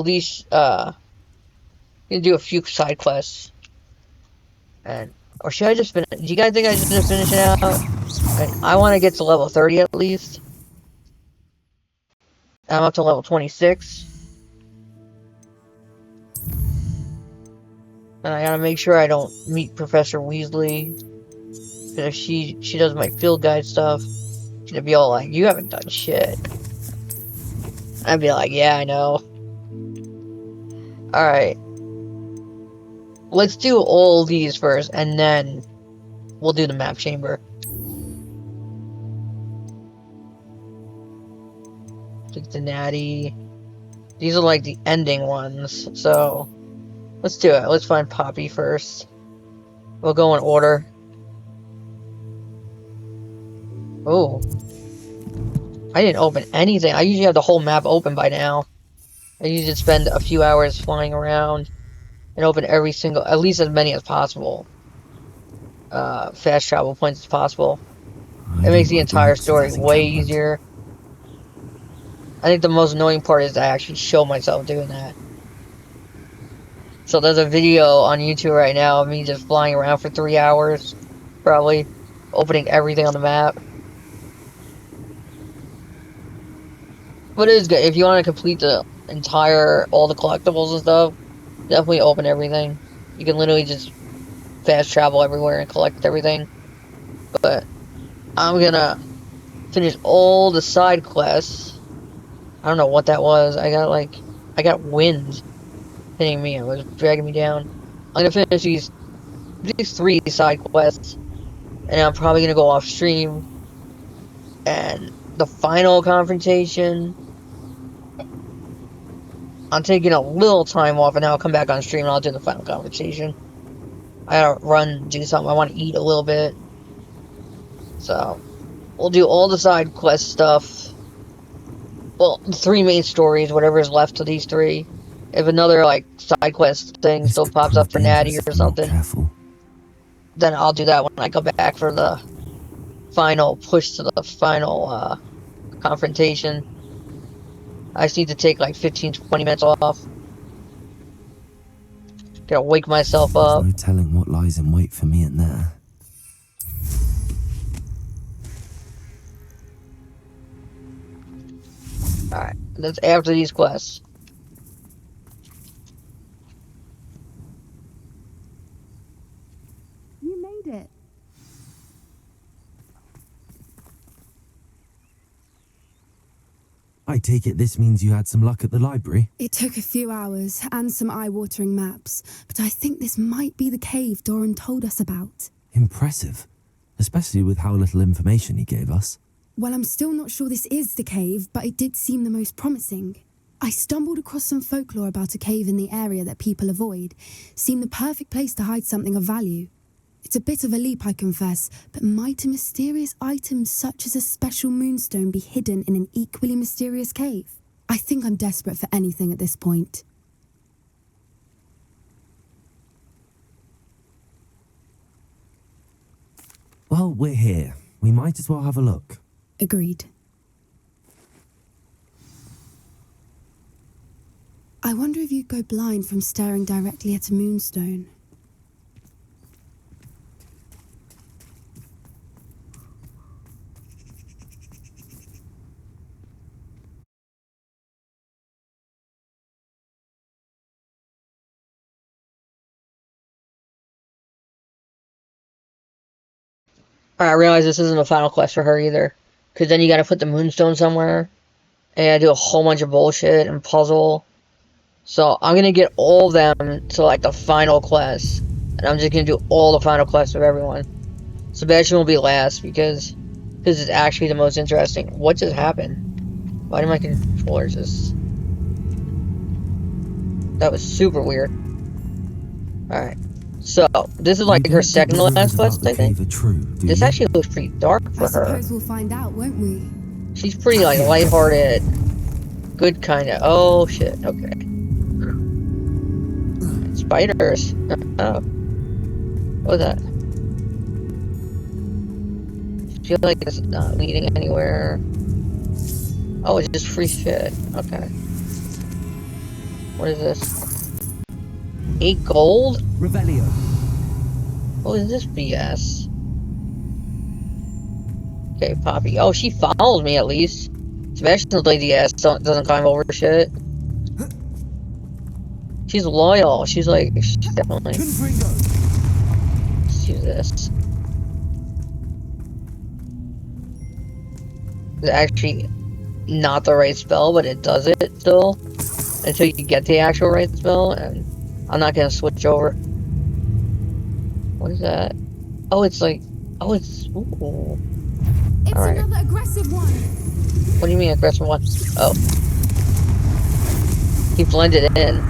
least gonna do a few side quests, and or should I just finish? Do you guys think I should just finish it out? I want to get to level 30 at least. I'm up to level 26, and I gotta make sure I don't meet Professor Weasley. Because if she does my field guide stuff, she's gonna be all like, "You haven't done shit." I'd be like, "Yeah, I know." All right. Let's do all these first, and then we'll do the map chamber. Take the natty. These are like the ending ones, so let's do it. Let's find Poppy first. We'll go in order. Oh. I didn't open anything. I usually have the whole map open by now. I usually spend a few hours flying around and open every single, at least as many as possible. Fast travel points as possible. It makes the entire story way easier. I think the most annoying part is I actually show myself doing that. So there's a video on YouTube right now of me just flying around for 3 hours, probably, opening everything on the map. But it is good. If you want to complete the entire, all the collectibles and stuff, definitely open everything. You can literally just fast travel everywhere and collect everything. But I'm gonna finish all the side quests. I don't know what that was. I got wind hitting me. It was dragging me down. I'm gonna finish these 3 side quests, and I'm probably gonna go off stream. And the final confrontation, I'm taking a little time off, and then I'll come back on stream and I'll do the final confrontation. I gotta run, do something. I want to eat a little bit. So, we'll do all the side quest stuff. Well, 3 main stories, whatever is left of these 3. If another, like, side quest thing still pops up for Natty or something, then I'll do that when I go back for the final push to the final confrontation. I just need to take like 15-20 minutes off. Gotta wake myself up. There's no telling what lies in wait for me in there. Alright, that's after these quests. You made it. I take it this means you had some luck at the library? It took a few hours and some eye-watering maps, but I think this might be the cave Doran told us about. Impressive, especially with how little information he gave us. Well, I'm still not sure this is the cave, but it did seem the most promising. I stumbled across some folklore about a cave in the area that people avoid. Seemed the perfect place to hide something of value. It's a bit of a leap, I confess, but might a mysterious item such as a special moonstone be hidden in an equally mysterious cave? I think I'm desperate for anything at this point. Well, we're here. We might as well have a look. Agreed. I wonder if you'd go blind from staring directly at a moonstone. Alright, I realize this isn't a final quest for her either. Because then you gotta put the moonstone somewhere. And you gotta do a whole bunch of bullshit and puzzle. So I'm gonna get all of them to like the final quest. And I'm just gonna do all the final quests of everyone. Sebastian will be last because it's actually the most interesting. What just happened? Why did my controller just... That was super weird. Alright. So, this is like her second to last quest, I think. This actually looks pretty dark for her. I suppose we'll find out, won't we? She's pretty like lighthearted. Good kinda. Oh shit, okay. Spiders. Oh. What was that? I feel like it's not leading anywhere. Oh, it's just free shit. Okay. What is this? 8 gold? Revelio. What is this BS? Okay, Poppy. Oh, she follows me at least. Sebastian's lazy ass doesn't climb over shit. She's loyal. She's like, she's definitely. Let's use this. It's actually not the right spell, but it does it still. Until you get the actual right spell, and I'm not gonna switch over. What is that? Oh, it's like, oh, it's, ooh. It's All right. another aggressive one. What do you mean aggressive one? Oh. He blended in.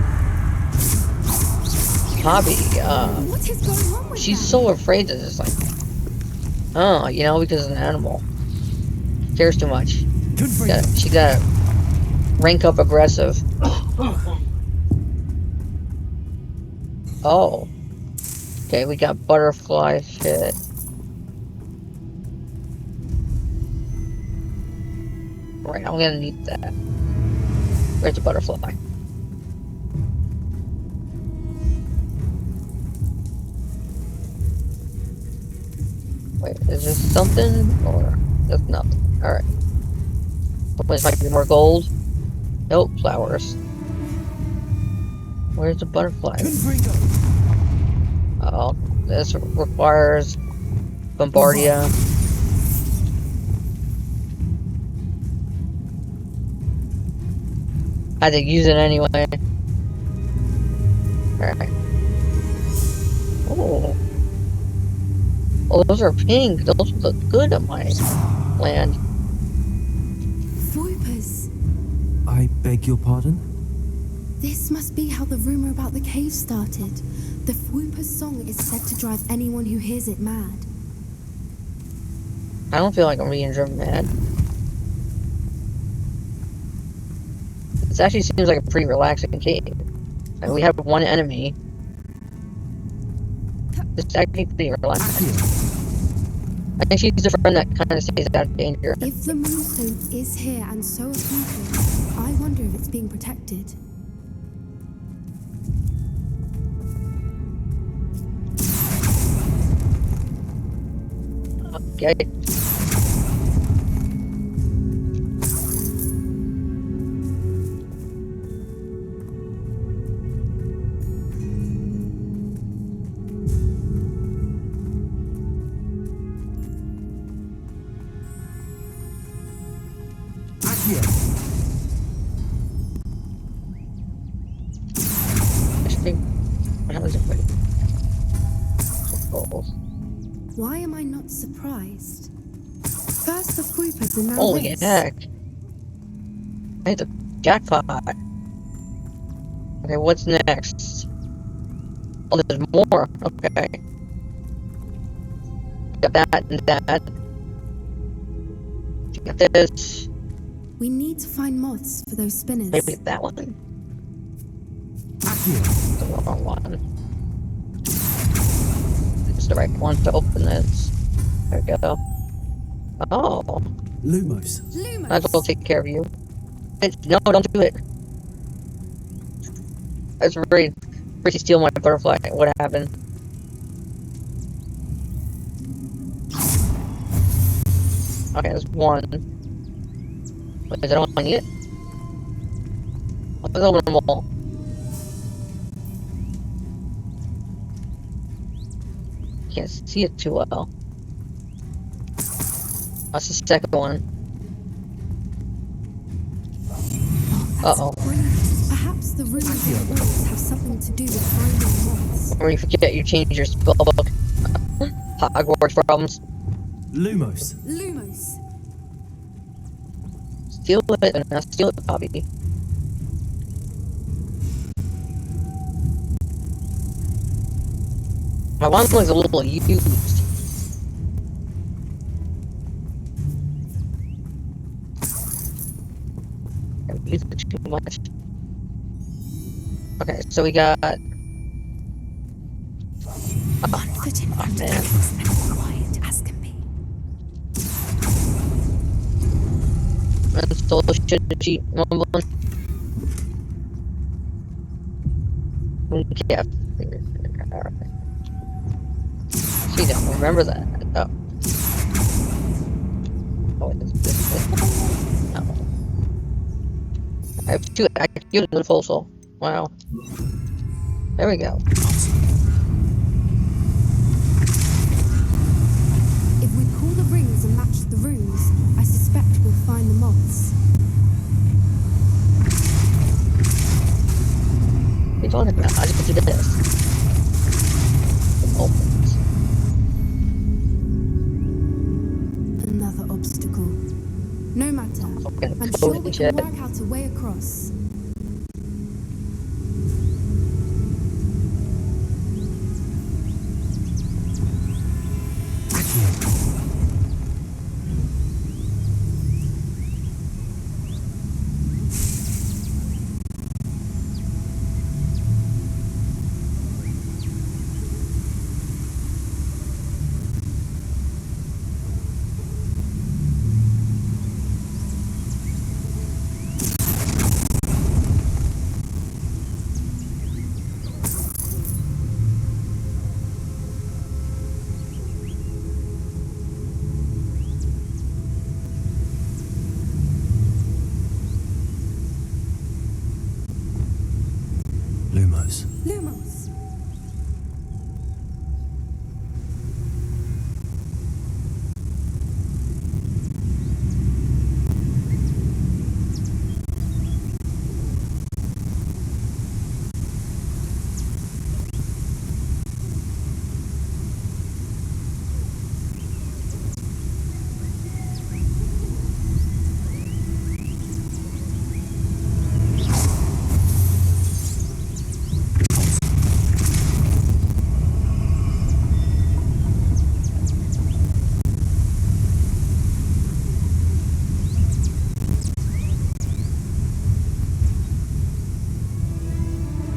Poppy, What is going on with she's them? so afraid to just like, oh, you know, because it's an animal. Cares too much. She gotta rank up aggressive. Oh. Okay, we got butterfly shit. Right, I'm gonna need that. Where's the butterfly? Wait, is this something? Or that's nothing? Alright. Wait, might be more gold? Nope, flowers. Where's the butterfly? Oh, this requires Bombardia. I had to use it anyway. Alright. Oh. Oh, those are pink. Those look good on my land. Voipers. I beg your pardon? This must be how the rumor about the cave started. The Fwooper's song is said to drive anyone who hears it mad. I don't feel like I'm being driven mad. This actually seems like a pretty relaxing cave. Like, we have one enemy. It's actually pretty relaxing. I think she's the friend that kind of stays out of danger. If the Moonstone is here and so are Fwoopers, I wonder if it's being protected. Okay. Why am I not surprised? First the Fwoopers and now Holy this. heck. I hit the jackpot. Okay, what's next? Oh, there's more. Okay. Got that and that. Got this. We need to find moths for those spinners. Maybe that one. The wrong one. It's the right one to open this. There we go. Oh. Lumos. Might as well take care of you. No, don't do it. I was ready to steal my butterfly. What happened? Okay, there's one. Wait, is that all I need it? Let's open them all. Can't see it too well. That's the second one. Uh-oh. Perhaps the rumors of the woods have something to do with finding moths. Or you forget you changed your spellbook. Hogwarts problems. Lumos. Lumos. Steal it and now steal it, Bobby. My wand looks a little used. I used it too much. Okay, so we got. Confident Oh, and man. quiet as can be. And stole shit cheat mumbling. Yeah. She don't remember that. Oh, oh this one? No. I have two active and a full soul. Wow. There we go. If we pull the rings and match the runes, I suspect we'll find the moths. What are you talking about? I just do this. It opens. Another obstacle. No matter. Fucking I'm code sure and we shit. can work out a way across. Lumos. Lumos!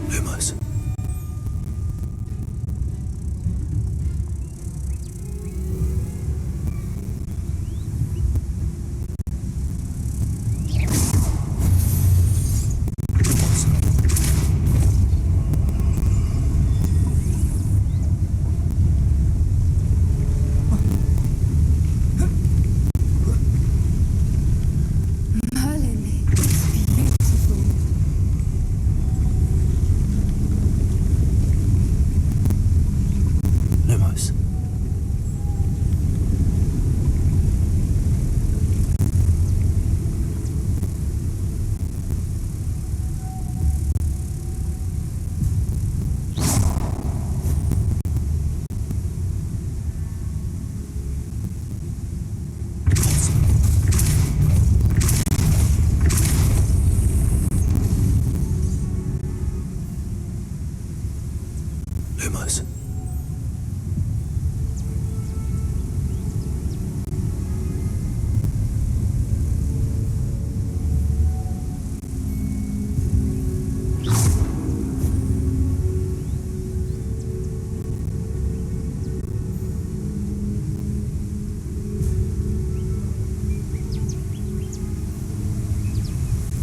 Lumos. Merlin, it's beautiful. Lumos. Lumos.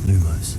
Lumos.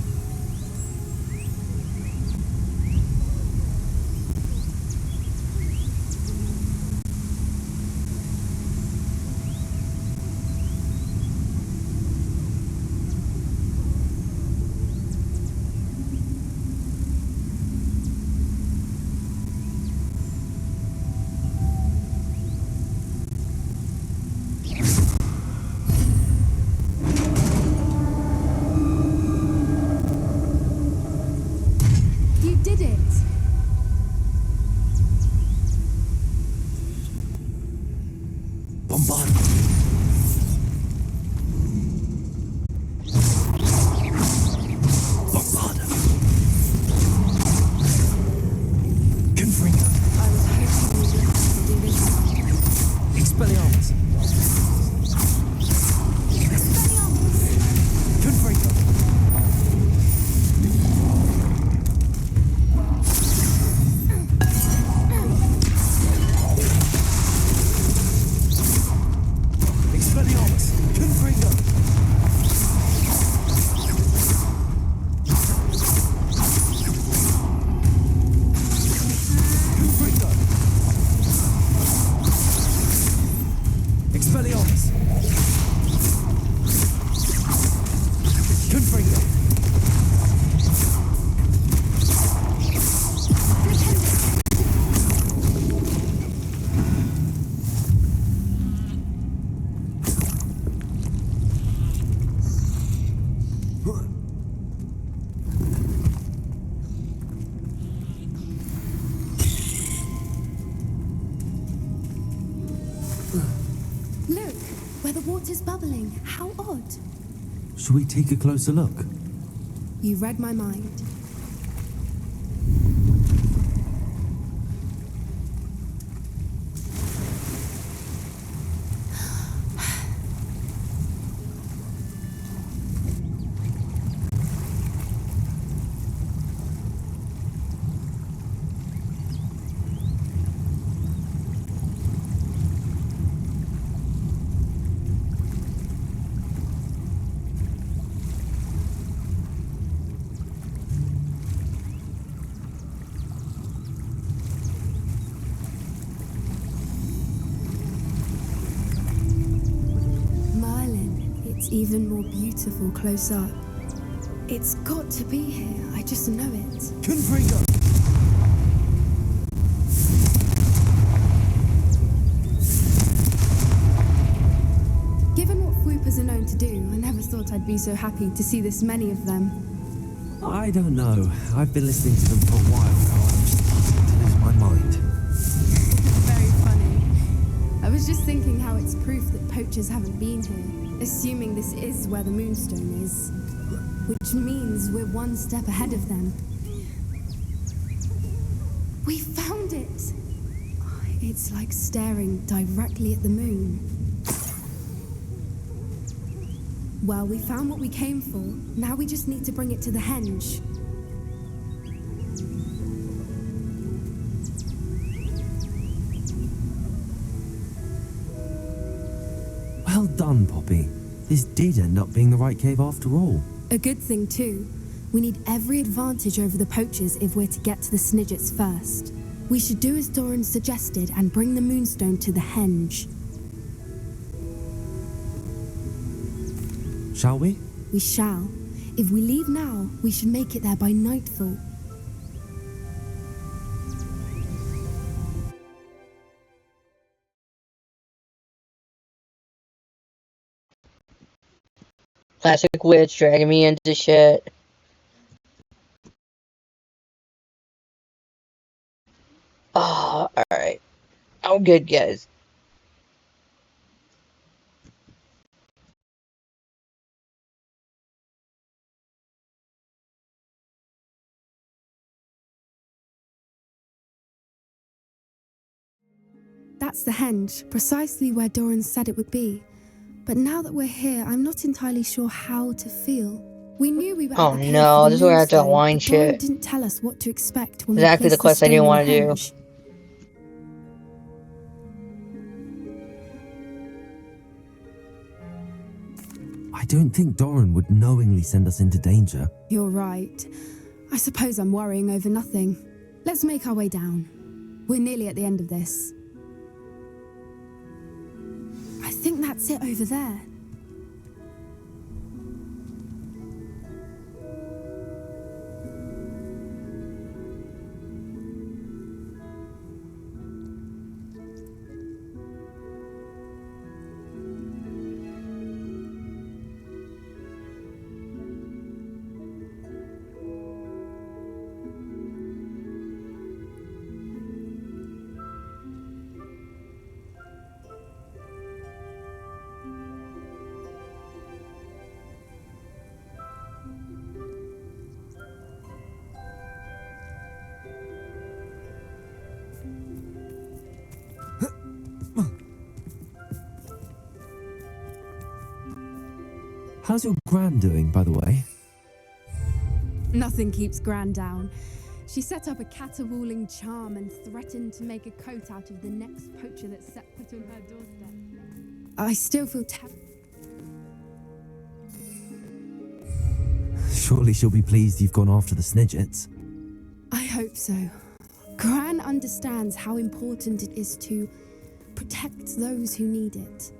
where the water's bubbling. How odd. Should we take a closer look? You read my mind. Even more beautiful close up. It's got to be here, I just know it. Confringo! Given what swoopers are known to do, I never thought I'd be so happy to see this many of them. I don't know. I've been listening to them for a while now. I'm just starting to lose my mind. Very funny. I was just thinking how it's proof that poachers haven't been here, assuming this is where the Moonstone is. Which means we're one step ahead of them. We found it! It's like staring directly at the moon. Well, we found what we came for. Now we just need to bring it to the henge. Well done, Poppy. This did end up being the right cave after all. A good thing, too. We need every advantage over the poachers if we're to get to the Snidgets first. We should do as Doran suggested and bring the Moonstone to the henge. Shall we? We shall. If we leave now, we should make it there by nightfall. Classic witch dragging me into shit. Oh, alright. I'm good, guys. That's the henge, precisely where Doran said it would be. But now that we're here, I'm not entirely sure how to feel. We knew we were Oh at the cave no, for this the is where I have to Moonstone, unwind but Doran shit. didn't tell us what to expect when we Exactly the placed quest I stone didn't in want the to do. henge. I don't think Doran would knowingly send us into danger. You're right. I suppose I'm worrying over nothing. Let's make our way down. We're nearly at the end of this. I think that's it over there. How's your Gran doing, by the way? Nothing keeps Gran down. She set up a caterwauling charm and threatened to make a coat out of the next poacher that set foot on her doorstep. I still feel Surely she'll be pleased you've gone after the Snidgets. I hope so. Gran understands how important it is to protect those who need it.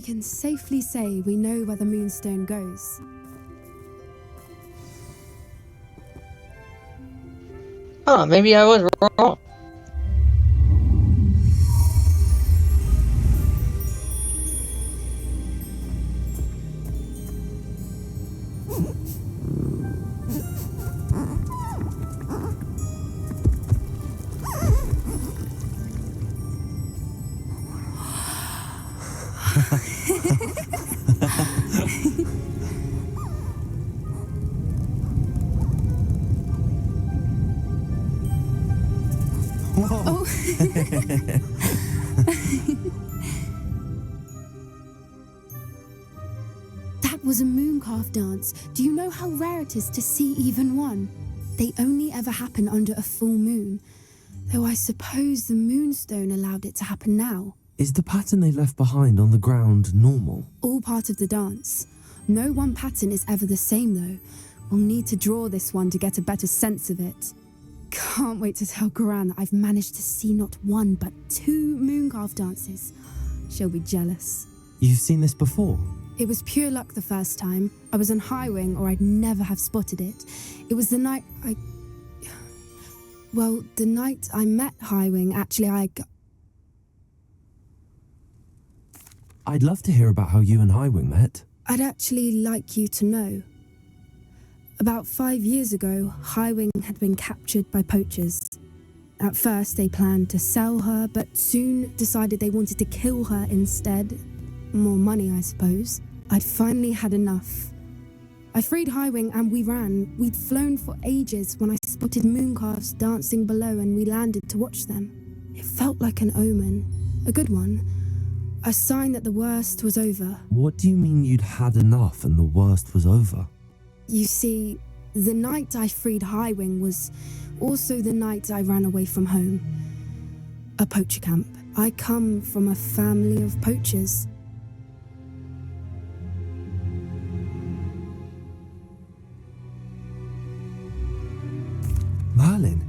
can safely say we know where the moonstone goes. Huh, maybe I was wrong. Oh. That was a mooncalf dance. Do you know how rare it is to see even one? They only ever happen under a full moon. Though I suppose the moonstone allowed it to happen now. Is the pattern they left behind on the ground normal? All part of the dance. No one pattern is ever the same though. We'll need to draw this one to get a better sense of it. Can't wait to tell Gran that I've managed to see not one but 2 mooncalf dances. She'll be jealous. You've seen this before? It was pure luck the first time. I was on Highwing or I'd never have spotted it. It was the night the night I met Highwing, actually I'd love to hear about how you and Highwing met. I'd actually like you to know. About 5 years ago, Highwing had been captured by poachers. At first, they planned to sell her, but soon decided they wanted to kill her instead. More money, I suppose. I'd finally had enough. I freed Highwing and we ran. We'd flown for ages when I spotted mooncalves dancing below and we landed to watch them. It felt like an omen. A good one. A sign that the worst was over. What do you mean you'd had enough and the worst was over? You see, the night I freed Highwing was also the night I ran away from home. A poacher camp. I come from a family of poachers. Merlin?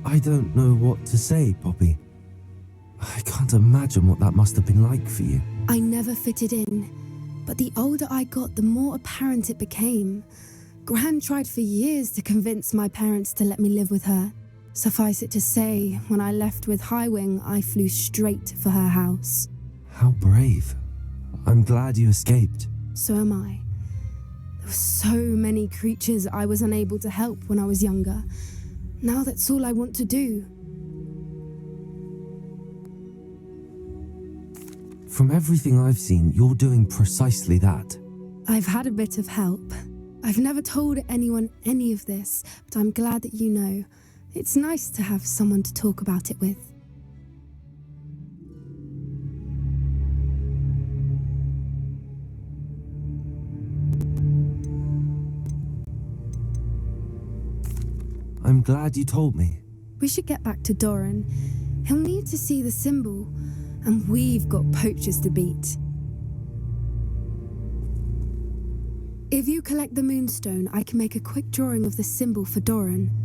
I don't know what to say, Poppy. I can't imagine what that must have been like for you. I never fitted in, but the older I got, the more apparent it became. Gran tried for years to convince my parents to let me live with her. Suffice it to say, when I left with Highwing, I flew straight for her house. How brave. I'm glad you escaped. So am I. There were so many creatures I was unable to help when I was younger. Now that's all I want to do. From everything I've seen, you're doing precisely that. I've had a bit of help. I've never told anyone any of this, but I'm glad that you know. It's nice to have someone to talk about it with. I'm glad you told me. We should get back to Doran. He'll need to see the symbol, and we've got poachers to beat. If you collect the moonstone, I can make a quick drawing of the symbol for Doran.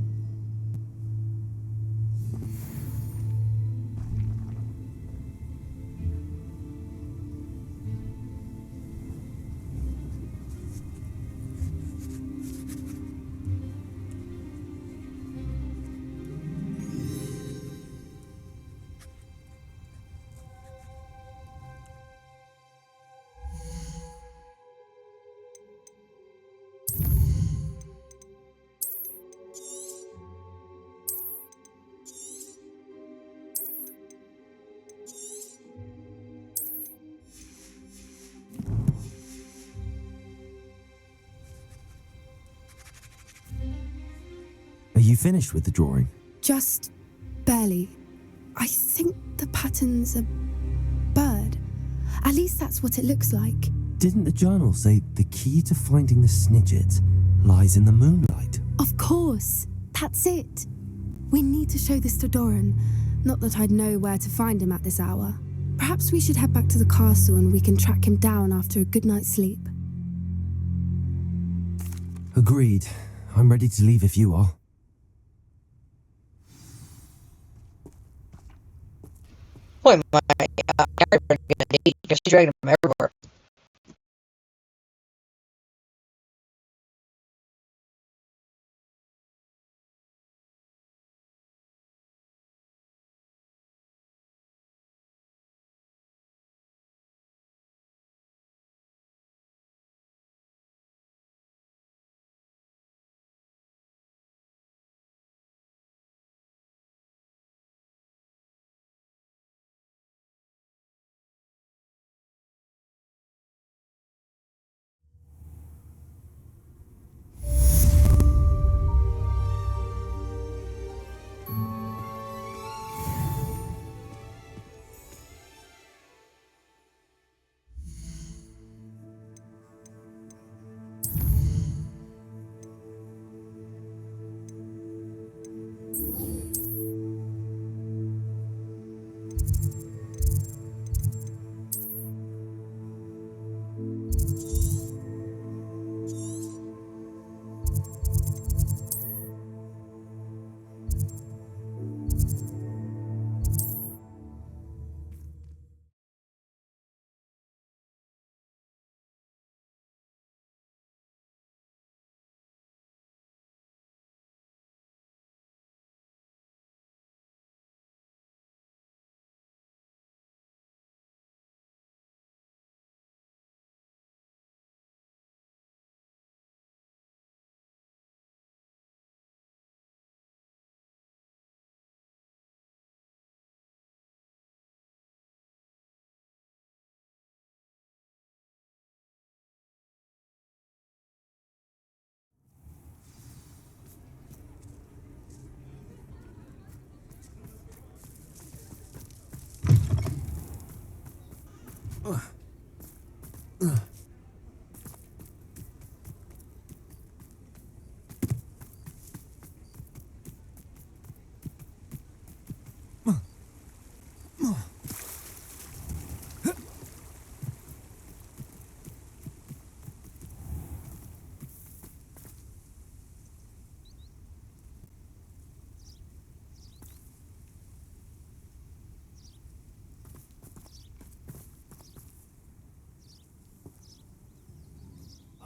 Are you finished with the drawing? Just barely. I think the pattern's a bird. At least that's what it looks like. Didn't the journal say the key to finding the Snidget lies in the moonlight? Of course. That's it. We need to show this to Doran. Not that I'd know where to find him at this hour. Perhaps we should head back to the castle and we can track him down after a good night's sleep. Agreed. I'm ready to leave if you are. Wait, my gonna date Because she dragged him everywhere.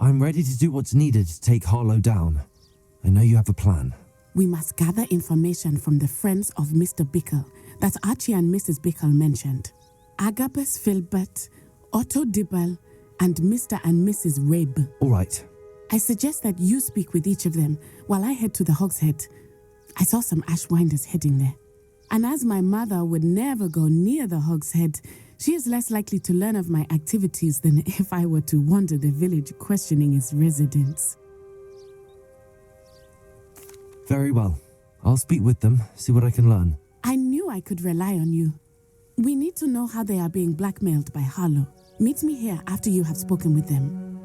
I'm ready to do what's needed to take Harlow down. I know you have a plan. We must gather information from the friends of Mr. Bickle that Archie and Mrs. Bickle mentioned. Agabus Filbert, Otto Dibble, and Mr. and Mrs. Rabe. All right. I suggest that you speak with each of them while I head to the Hogshead. I saw some Ashwinders heading there. And as my mother would never go near the Hogshead, she is less likely to learn of my activities than if I were to wander the village questioning its residents. Very well. I'll speak with them, see what I can learn. I knew I could rely on you. We need to know how they are being blackmailed by Harlow. Meet me here after you have spoken with them.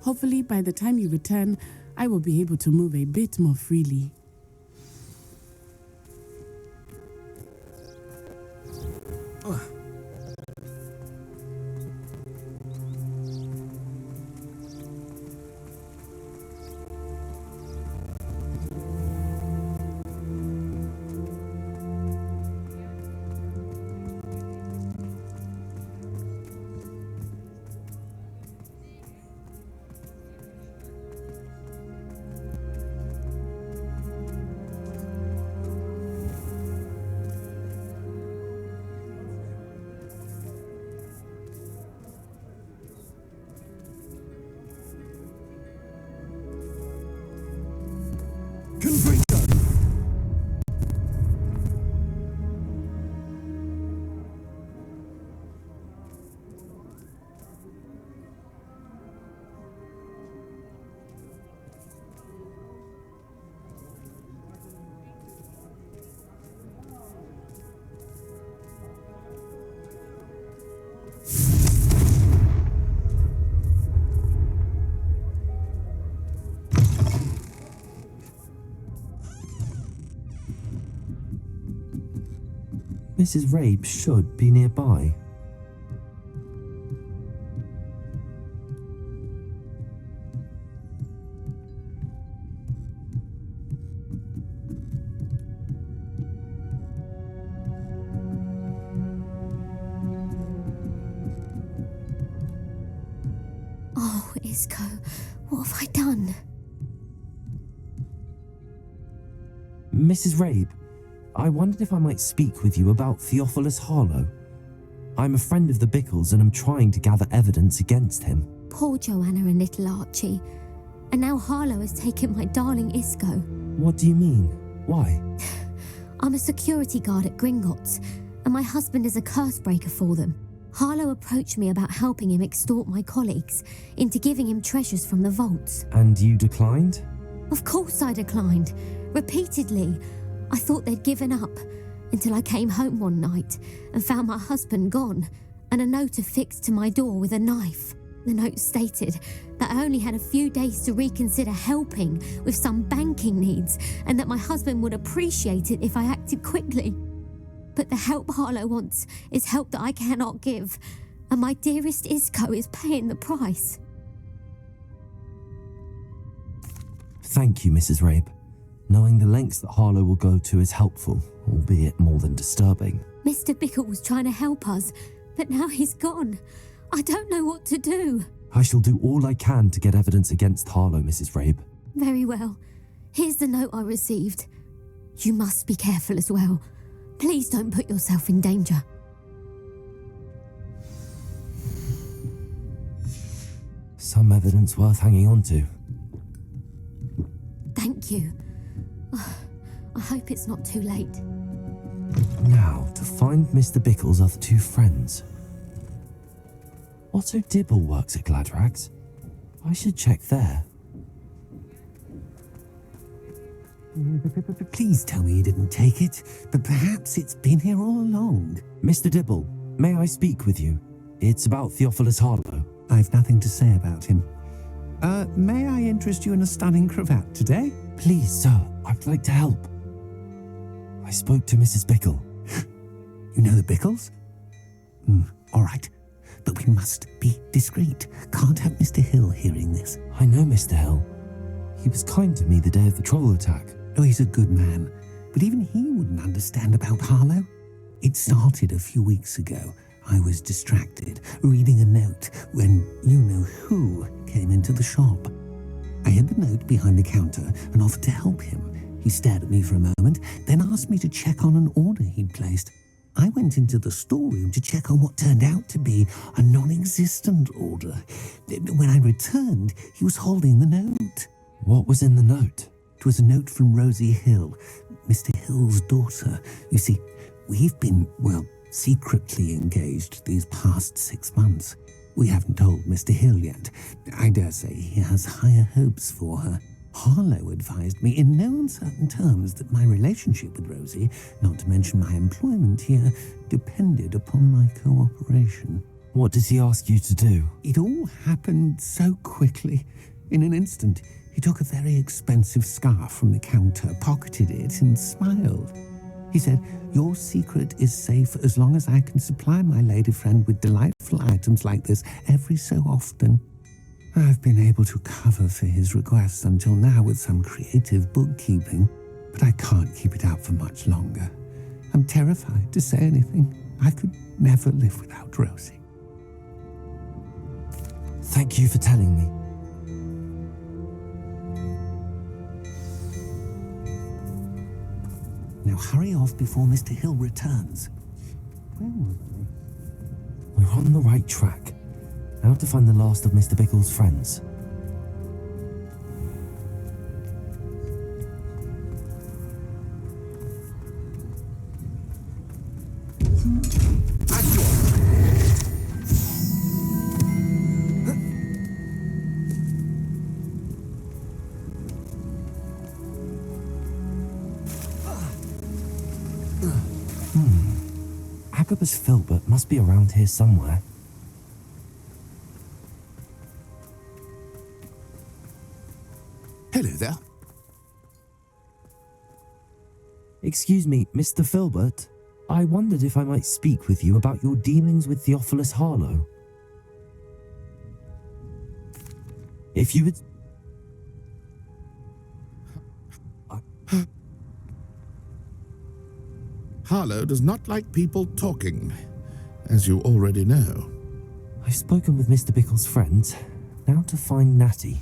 Hopefully, by the time you return, I will be able to move a bit more freely. Mrs. Rabe should be nearby. Isco, what have I done? Mrs. Rabe, I wondered if I might speak with you about Theophilus Harlow. I'm a friend of the Bickles and I'm trying to gather evidence against him. Poor Joanna and little Archie. And now Harlow has taken my darling Isco. What do you mean? Why? I'm a security guard at Gringotts, and my husband is a curse breaker for them. Harlow approached me about helping him extort my colleagues into giving him treasures from the vaults. And you declined? Of course I declined. Repeatedly. I thought they'd given up, until I came home one night and found my husband gone, and a note affixed to my door with a knife. The note stated that I only had a few days to reconsider helping with some banking needs, and that my husband would appreciate it if I acted quickly. But the help Harlow wants is help that I cannot give, and my dearest Isco is paying the price. Thank you, Mrs. Rabe. Knowing the lengths that Harlow will go to is helpful, albeit more than disturbing. Mr. Bickle was trying to help us, but now he's gone. I don't know what to do. I shall do all I can to get evidence against Harlow, Mrs. Rabe. Very well. Here's the note I received. You must be careful as well. Please don't put yourself in danger. Some evidence worth hanging on to. Thank you. I hope it's not too late. Now, to find Mr. Bickle's other two friends. Otto Dibble works at Gladrags. I should check there. Please tell me you didn't take it, but perhaps it's been here all along. Mr. Dibble, may I speak with you? It's about Theophilus Harlow. I've nothing to say about him. May I interest you in a stunning cravat today? Please, sir, I'd like to help. I spoke to Mrs. Bickle. You know the Bickles? All right. But we must be discreet. Can't have Mr. Hill hearing this. I know Mr. Hill. He was kind to me the day of the troll attack. Oh, he's a good man. But even he wouldn't understand about Harlow. It started a few weeks ago. I was distracted, reading a note, when you-know-who came into the shop. I hid the note behind the counter and offered to help him. He stared at me for a moment, then asked me to check on an order he'd placed. I went into the storeroom to check on what turned out to be a non-existent order. When I returned, he was holding the note. What was in the note? It was a note from Rosie Hill, Mr. Hill's daughter. You see, we've been, secretly engaged these past 6 months. We haven't told Mr. Hill yet. I dare say he has higher hopes for her. Harlow advised me in no uncertain terms that my relationship with Rosie, not to mention my employment here, depended upon my cooperation. What does he ask you to do? It all happened so quickly. In an instant, he took a very expensive scarf from the counter, pocketed it, and smiled. He said, "Your secret is safe as long as I can supply my lady friend with delightful items like this every so often." I've been able to cover for his requests until now with some creative bookkeeping, but I can't keep it up for much longer. I'm terrified to say anything. I could never live without Rosie. Thank you for telling me. Now hurry off before Mr. Hill returns. Where were they? We're on the right track. Now to find the last of Mr. Bickle's friends. Agabus Filbert must be around here somewhere. Hello there. Excuse me, Mr. Filbert. I wondered if I might speak with you about your dealings with Theophilus Harlow. If you would... Harlow does not like people talking, as you already know. I've spoken with Mr. Bickle's friends. Now to find Natty.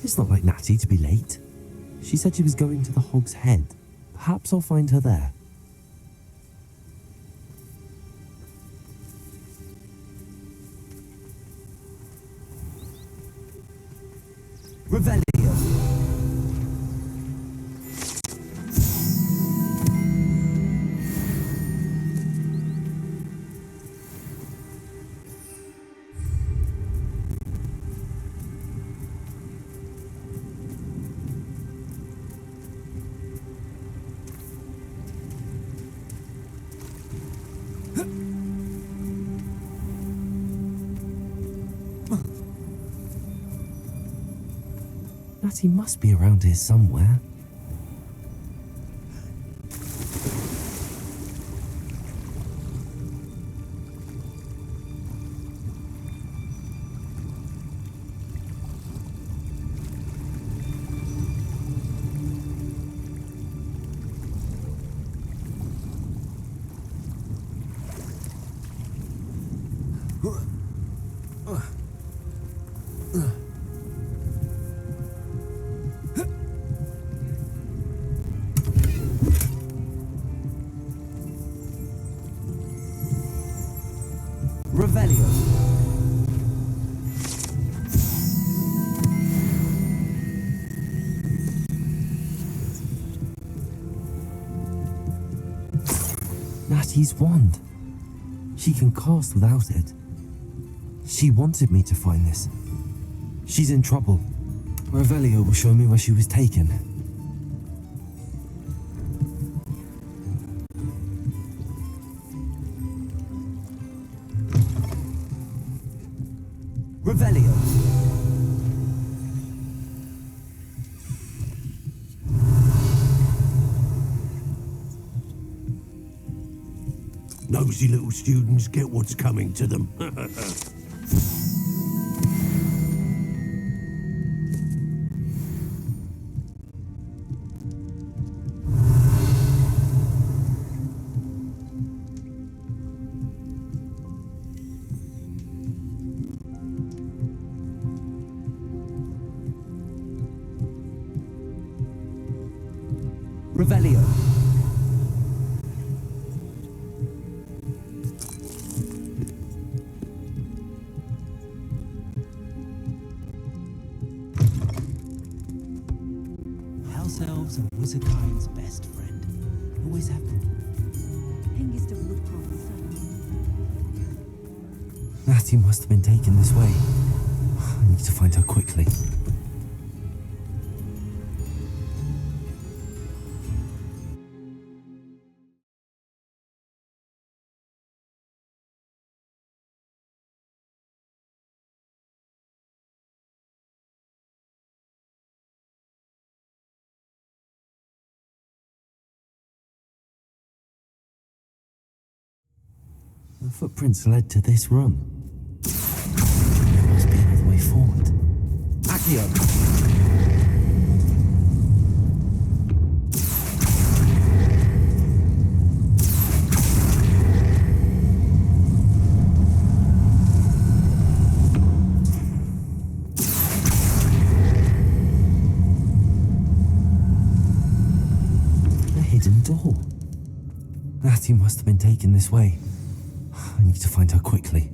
It's not like Natty to be late. She said she was going to the Hog's Head. Perhaps I'll find her there. Revelio. Natty must be around here somewhere. Revelio. Natty's wand. She can cast without it. She wanted me to find this. She's in trouble. Revelio will show me where she was taken. Revelio. Nosy little students get what's coming to them. Revelio. House elves and wizardkind's best friend. Always have been. Natty must have been taken this way. I need to find her quickly. The footprints led to this room. There must be another way forward. Accio! The hidden door. Natty must have been taken this way. I need to find her quickly.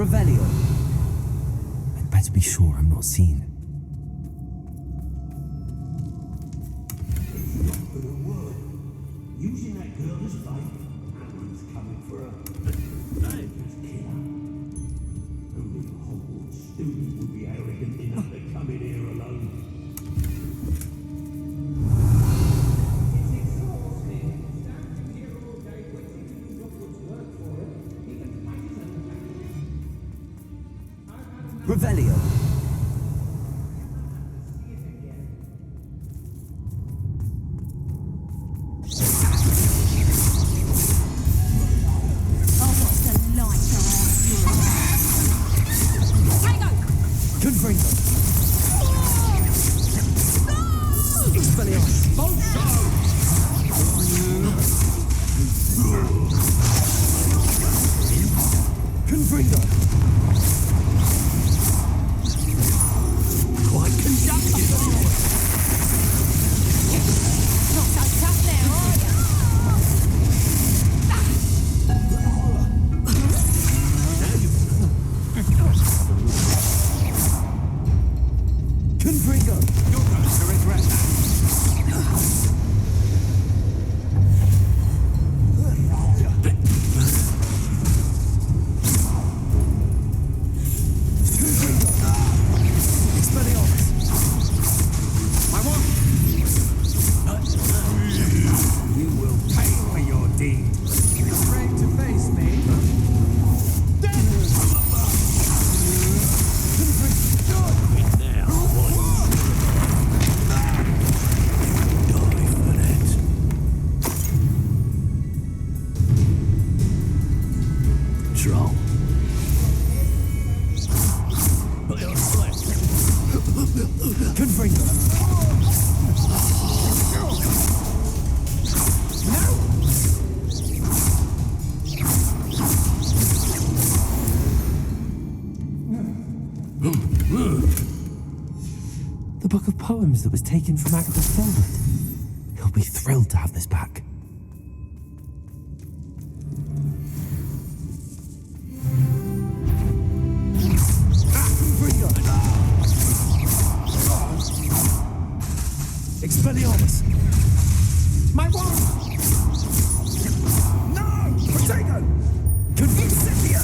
Revelio. I'd better be sure I'm not seen. Using that girl as bait, everyone's coming for her. Dangerous killer. Only a Hogwarts student would be arrogant enough to come in here alone. It's exhausting. Standing here all day waiting for you Hogwarts work for him. Even fighting them. Revelio. Confringo. Expelliarmus. Confringo. Quite conductive. Not so tough now, are you? Confringo. You're going to regret that. Expelliarmus. I want. You will pay for your deed. Afraid to face me? Now, die for that. Troll. Confringo. The book of poems that was taken from Agatha Spellbound. He'll be thrilled to have this back. Confringo. Expelliarmus. My wand! No! Potato! Incipia.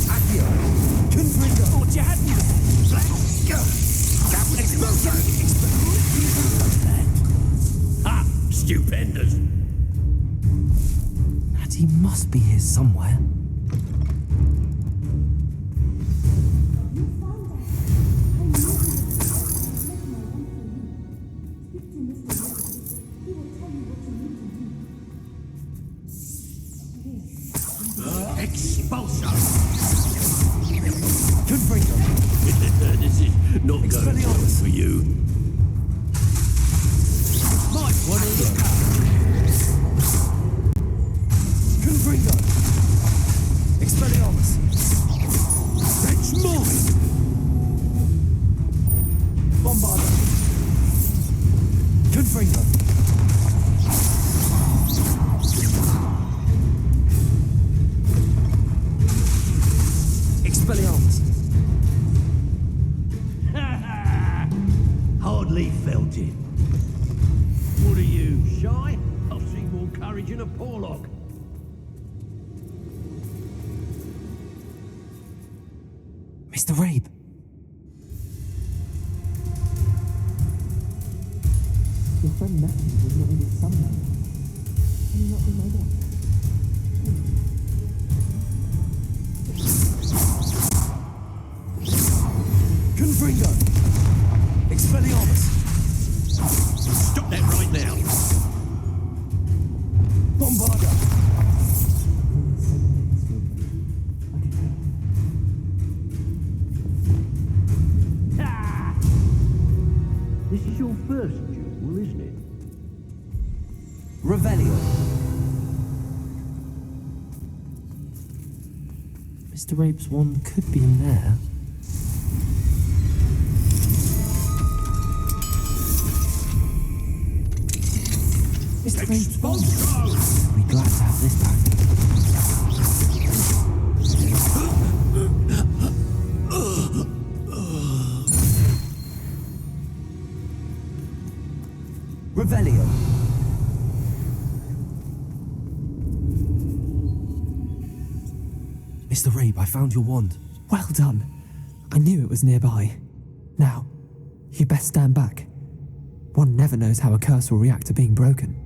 Accio. Confringo. Thought you had me. Black go! Explosion! Ha! Stupendous! Natty must be here somewhere. Expulsion! Confringo. This is not going Expelliarmus. for you. Might want to look up. Confringo. Expelliarmus. That's mine! Bombardo. Confringo. Expelliarmus. Hardly felt it. What are you, shy? I've seen more courage in a Porlock. Mr. Rabe. Your friend Matthew was not in his sunlight. Can you not be my dad? Confringo. Expelliarmus. Stop that right now. Bombardo. Ah! This is your first duel, isn't it? Revelio. Mr. Rabe's wand could be in there. Mr. Rabe's wand. We're glad to have this back. Revelio. Mr. Rabe, I found your wand. Well done. I knew it was nearby. Now, you best stand back. One never knows how a curse will react to being broken.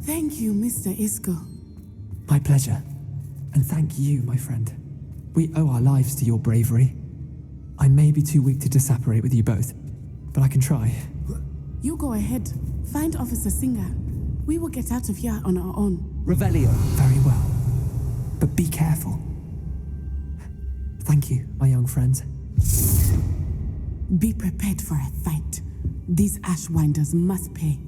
Thank you, Mr. Isco. My pleasure. And thank you, my friend. We owe our lives to your bravery. I may be too weak to disapparate with you both, but I can try. You go ahead. Find Officer Singer. We will get out of here on our own. Revelio. Very well. But be careful. Thank you, my young friends. Be prepared for a fight. These Ashwinders must pay.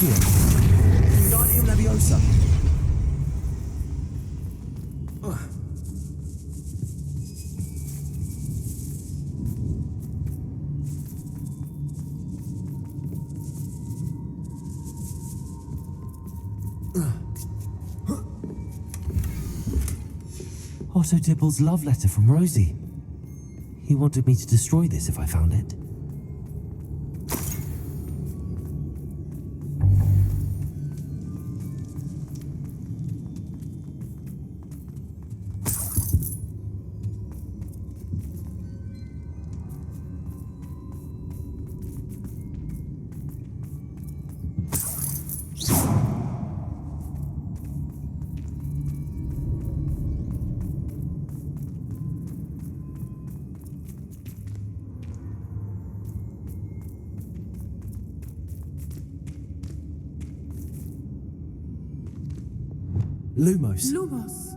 Wingardium Leviosa. Otto Dibble's love letter from Rosie. He wanted me to destroy this if I found it. Lumos. Lumos.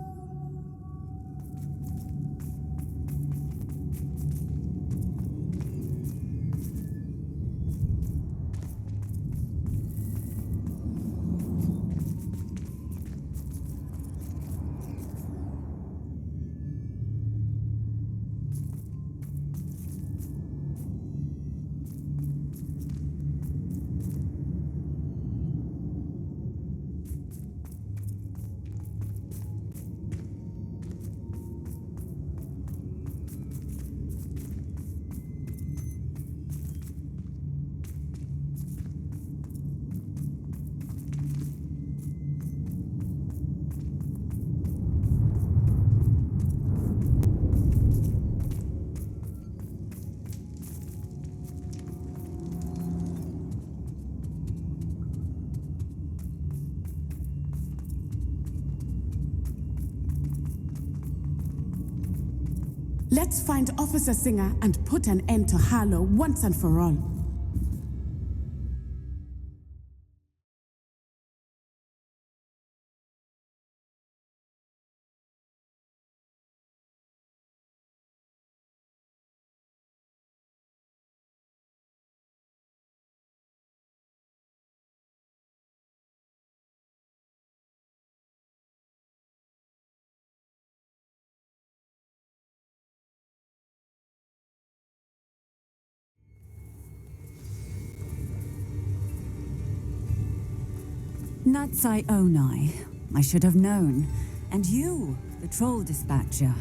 Let's find Officer Singer and put an end to Harlow once and for all. Natsai Onai. I should have known. And you, the troll dispatcher.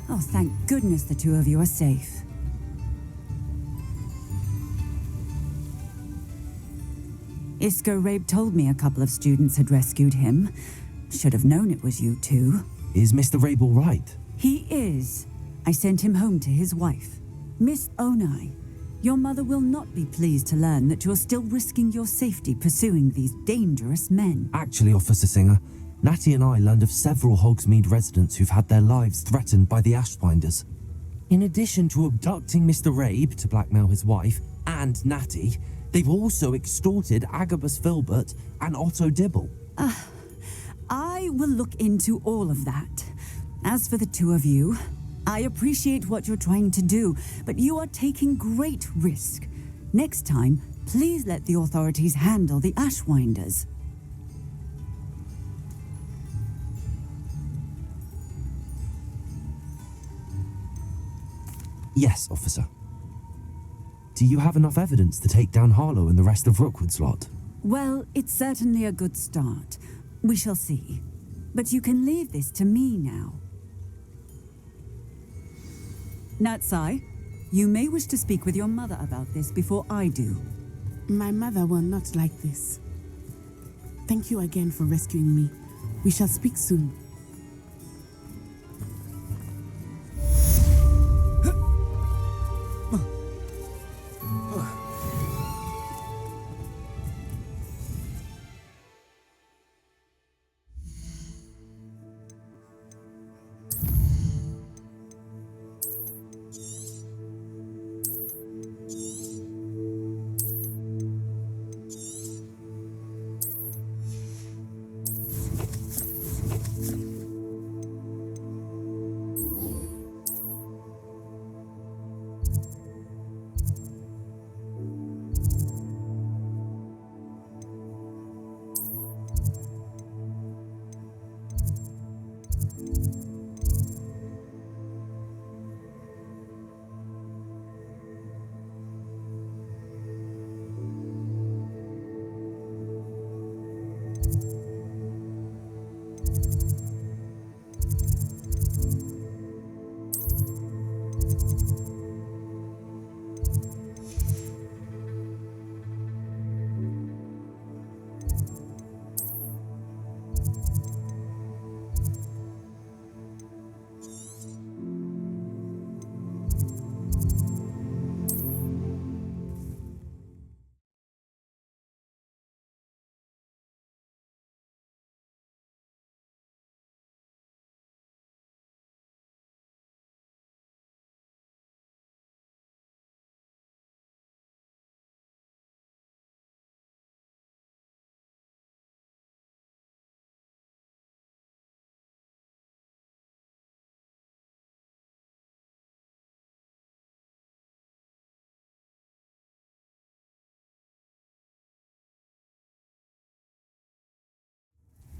Oh, thank goodness the two of you are safe. Isco Rabe told me a couple of students had rescued him. Should have known it was you two. Is Mr. Rabe all right? He is. I sent him home to his wife. Miss Onai, your mother will not be pleased to learn that you're still risking your safety pursuing these dangerous men. Actually, Officer Singer, Natty and I learned of several Hogsmeade residents who've had their lives threatened by the Ashbinders. In addition to abducting Mr. Rabe to blackmail his wife and Natty, they've also extorted Agabus Filbert and Otto Dibble. I will look into all of that. As for the two of you, I appreciate what you're trying to do, but you are taking great risk. Next time, please let the authorities handle the Ashwinders. Yes, officer. Do you have enough evidence to take down Harlow and the rest of Rookwood's lot? Well, it's certainly a good start. We shall see. But you can leave this to me now. Natsai, you may wish to speak with your mother about this before I do. My mother will not like this. Thank you again for rescuing me. We shall speak soon.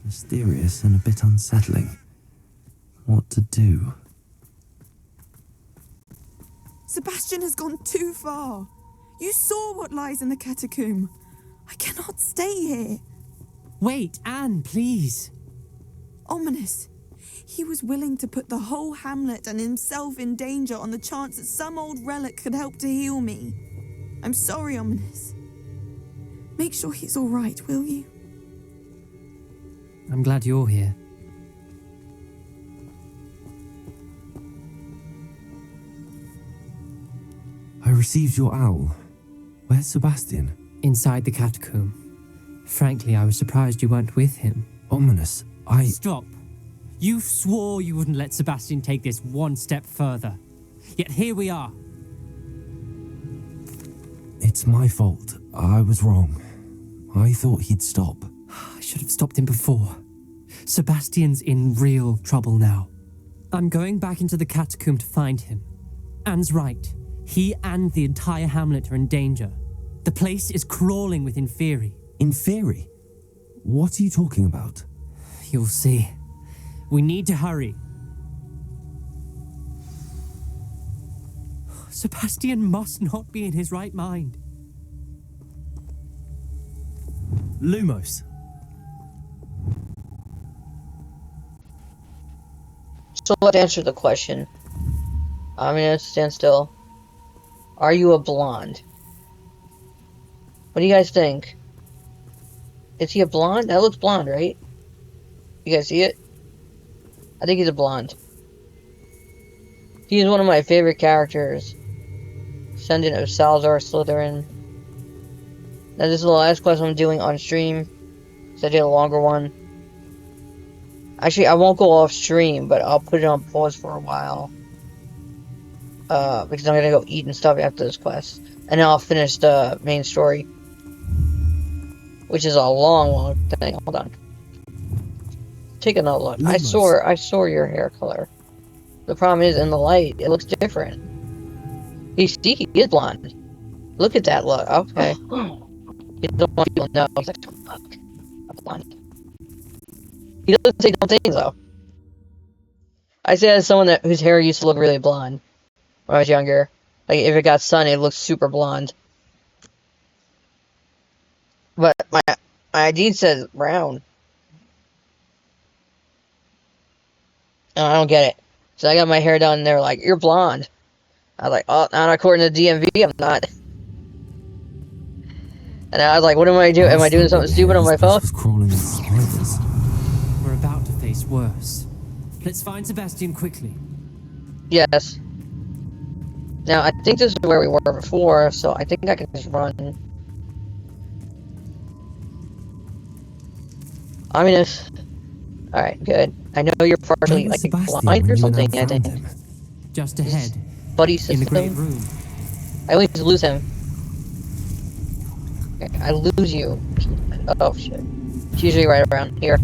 Mysterious and a bit unsettling. What to do? Sebastian has gone too far. You saw what lies in the catacomb. I cannot stay here. Wait, Anne, please. Ominous. He was willing to put the whole hamlet and himself in danger on the chance that some old relic could help to heal me. I'm sorry, Ominous. Make sure he's all right, will you? I'm glad you're here. I received your owl. Where's Sebastian? Inside the catacomb. Frankly, I was surprised you weren't with him. Ominous, Stop. You swore you wouldn't let Sebastian take this one step further. Yet here we are. It's my fault. I was wrong. I thought he'd stop. I should have stopped him before. Sebastian's in real trouble now. I'm going back into the catacomb to find him. Anne's right. He and the entire hamlet are in danger. The place is crawling with Inferi. Inferi? What are you talking about? You'll see. We need to hurry. Sebastian must not be in his right mind. Lumos. So let's answer the question. I'm gonna stand still. Are you a blonde? What do you guys think? Is he a blonde? That looks blonde, right? You guys see it? I think he's a blonde. He's one of my favorite characters. Descendant of Salazar Slytherin. Now this is the last quest I'm doing on stream. So I did a longer one. Actually, I won't go off stream, but I'll put it on pause for a while. Because I'm gonna go eat and stuff after this quest. And then I'll finish the main story. Which is a long thing. Hold on. Take another look. I saw your hair color. The problem is, in the light, it looks different. He is blonde. Look at that look. Okay. He doesn't want people to know. He's like, look, I'm blonde. He doesn't say dumb things, though. I say as someone whose hair used to look really blonde when I was younger. Like, if it got sun, it looked super blonde. But my ID says brown. And I don't get it. So I got my hair done, and they're like, you're blonde. I was like, oh, not according to DMV, I'm not. And I was like, what am I doing? Am I doing something stupid on my phone? We're about to face worse. Let's find Sebastian quickly. Yes. Now, I think this is where we were before, so I think I can just run. Ominous. Alright, good. I know you're partially, like, blind or something, I think. Just ahead. Buddy system. In the great room. I always lose him. Okay, I lose you. Oh, shit. It's usually right around here.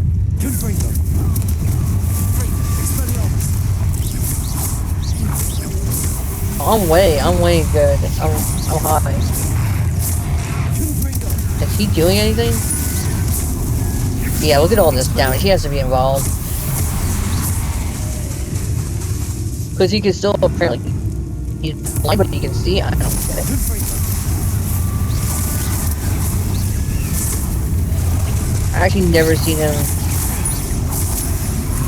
I'm way good. I'm high. Is he doing anything? Yeah, look at all this damage. He has to be involved. Because he can still apparently... He's blind, but he can see. I don't get it. I actually never seen him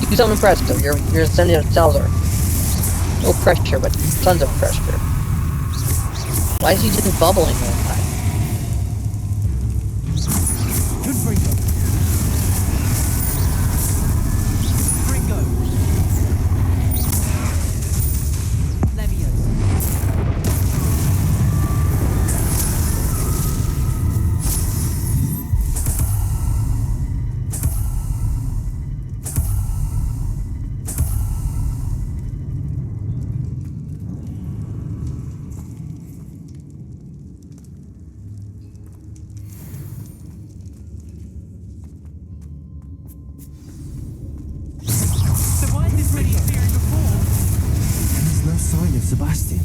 do something impressive. You're sending a Salazar. No pressure, but tons of pressure. Why is he just bubbling all the time? Sebastian.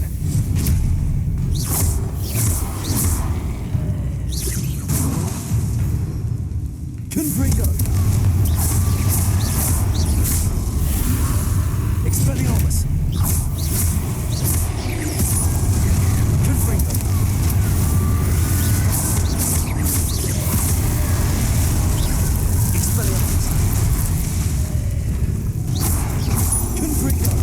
Confringo. Expelliarmus. Confringo. Expelliarmus. Confringo.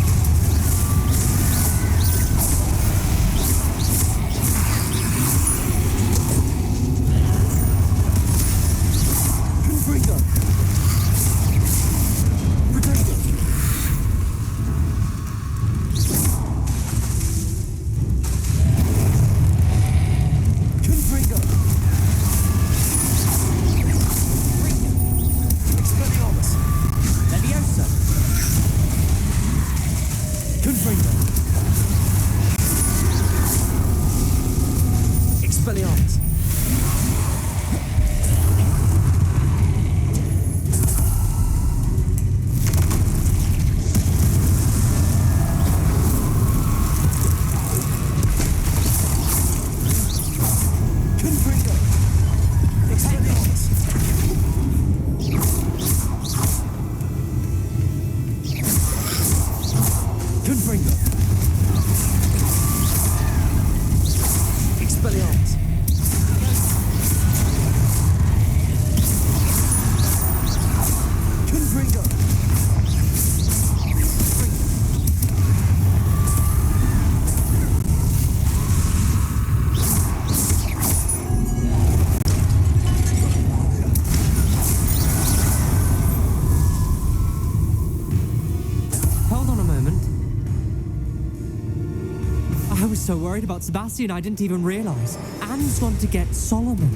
worried about Sebastian I didn't even realize. Anne's gone to get Solomon.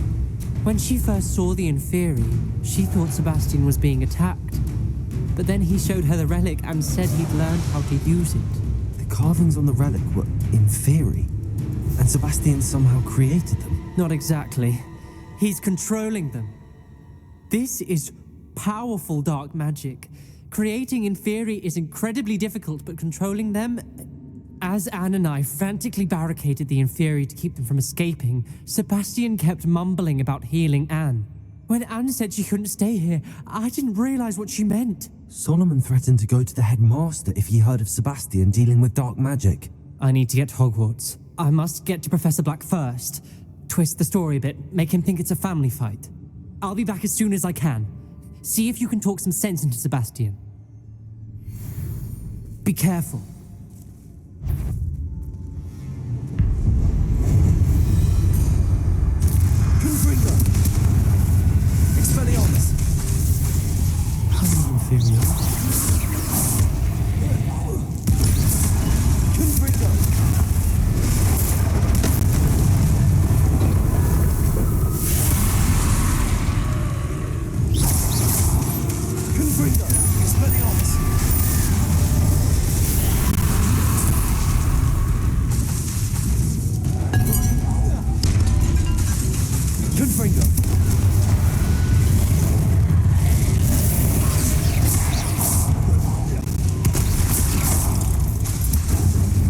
When she first saw the Inferi, she thought Sebastian was being attacked. But then he showed her the relic and said he'd learned how to use it. The carvings on the relic were Inferi, and Sebastian somehow created them. Not exactly. He's controlling them. This is powerful dark magic. Creating Inferi is incredibly difficult, but controlling them... As Anne and I frantically barricaded the Inferi to keep them from escaping, Sebastian kept mumbling about healing Anne. When Anne said she couldn't stay here, I didn't realize what she meant. Solomon threatened to go to the headmaster if he heard of Sebastian dealing with dark magic. I need to get to Hogwarts. I must get to Professor Black first. Twist the story a bit, make him think it's a family fight. I'll be back as soon as I can. See if you can talk some sense into Sebastian. Be careful. Confringo! Expelliarmus! How inferior? Confringo! Confringo! Expelliarmus! Confringo!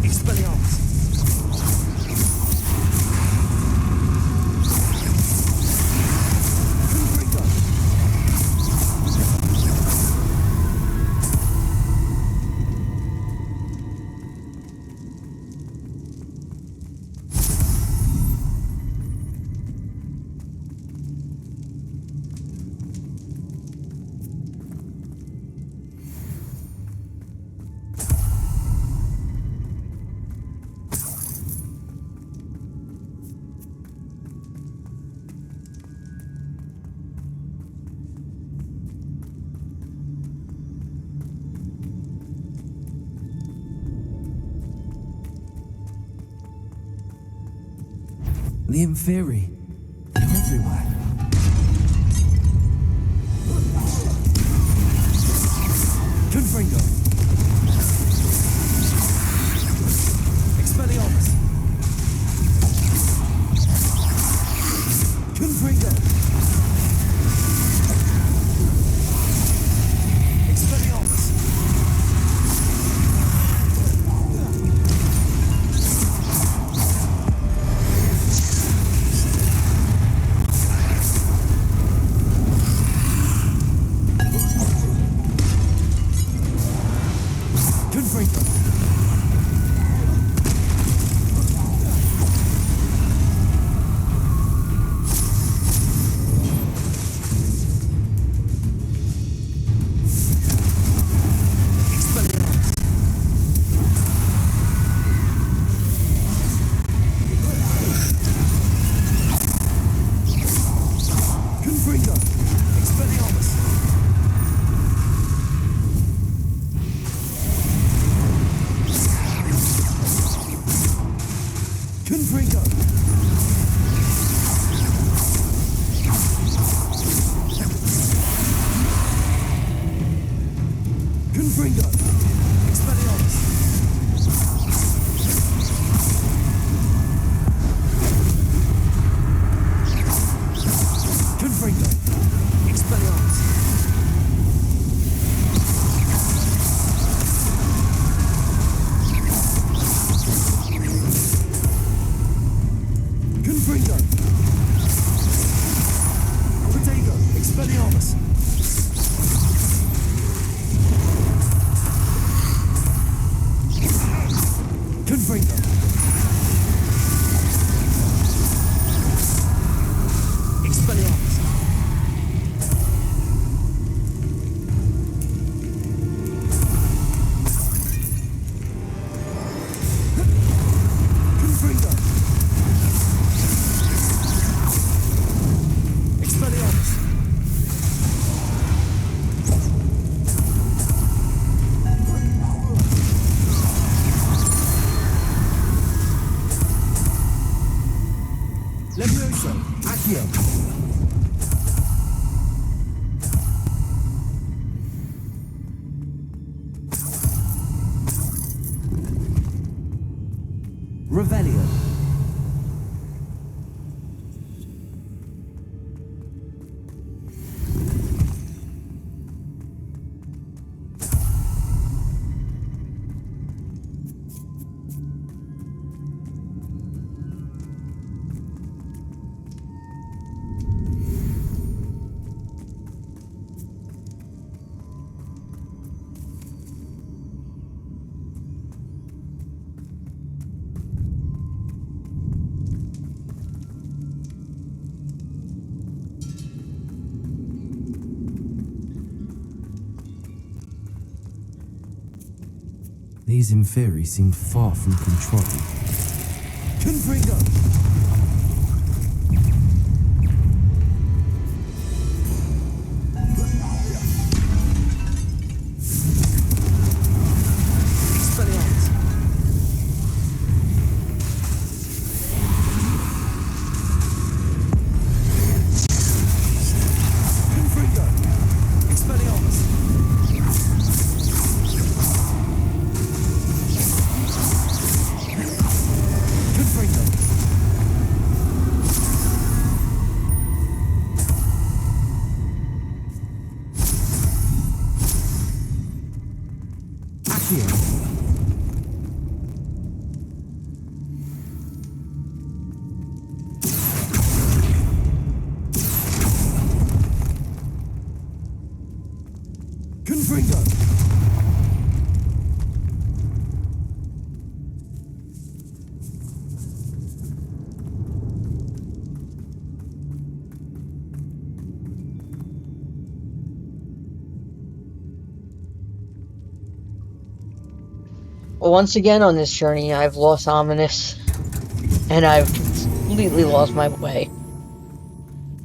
Expelliarmus! Confringo! The Inferi. They're everywhere. Confringo. Expelliarmus. Confringo. Expelliarmus. These in theory seemed far from control. Confringo! Expelliarmus! Confringo! Expelliarmus! Confringo! Accio! Confringo! Well, once again on this journey, I've lost Ominous, and I've completely lost my way.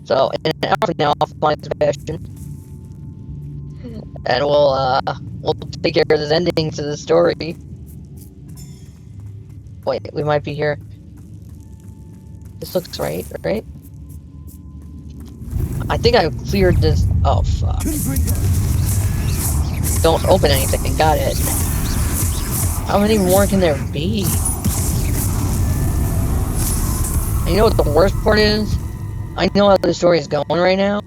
So, in an hour from now, I'll find Sebastian, and we'll take care of this ending to the story. Wait, we might be here. This looks right? I think I cleared this. Oh, fuck. Don't open anything. Got it. How many more can there be? And you know what the worst part is? I know how the story is going right now.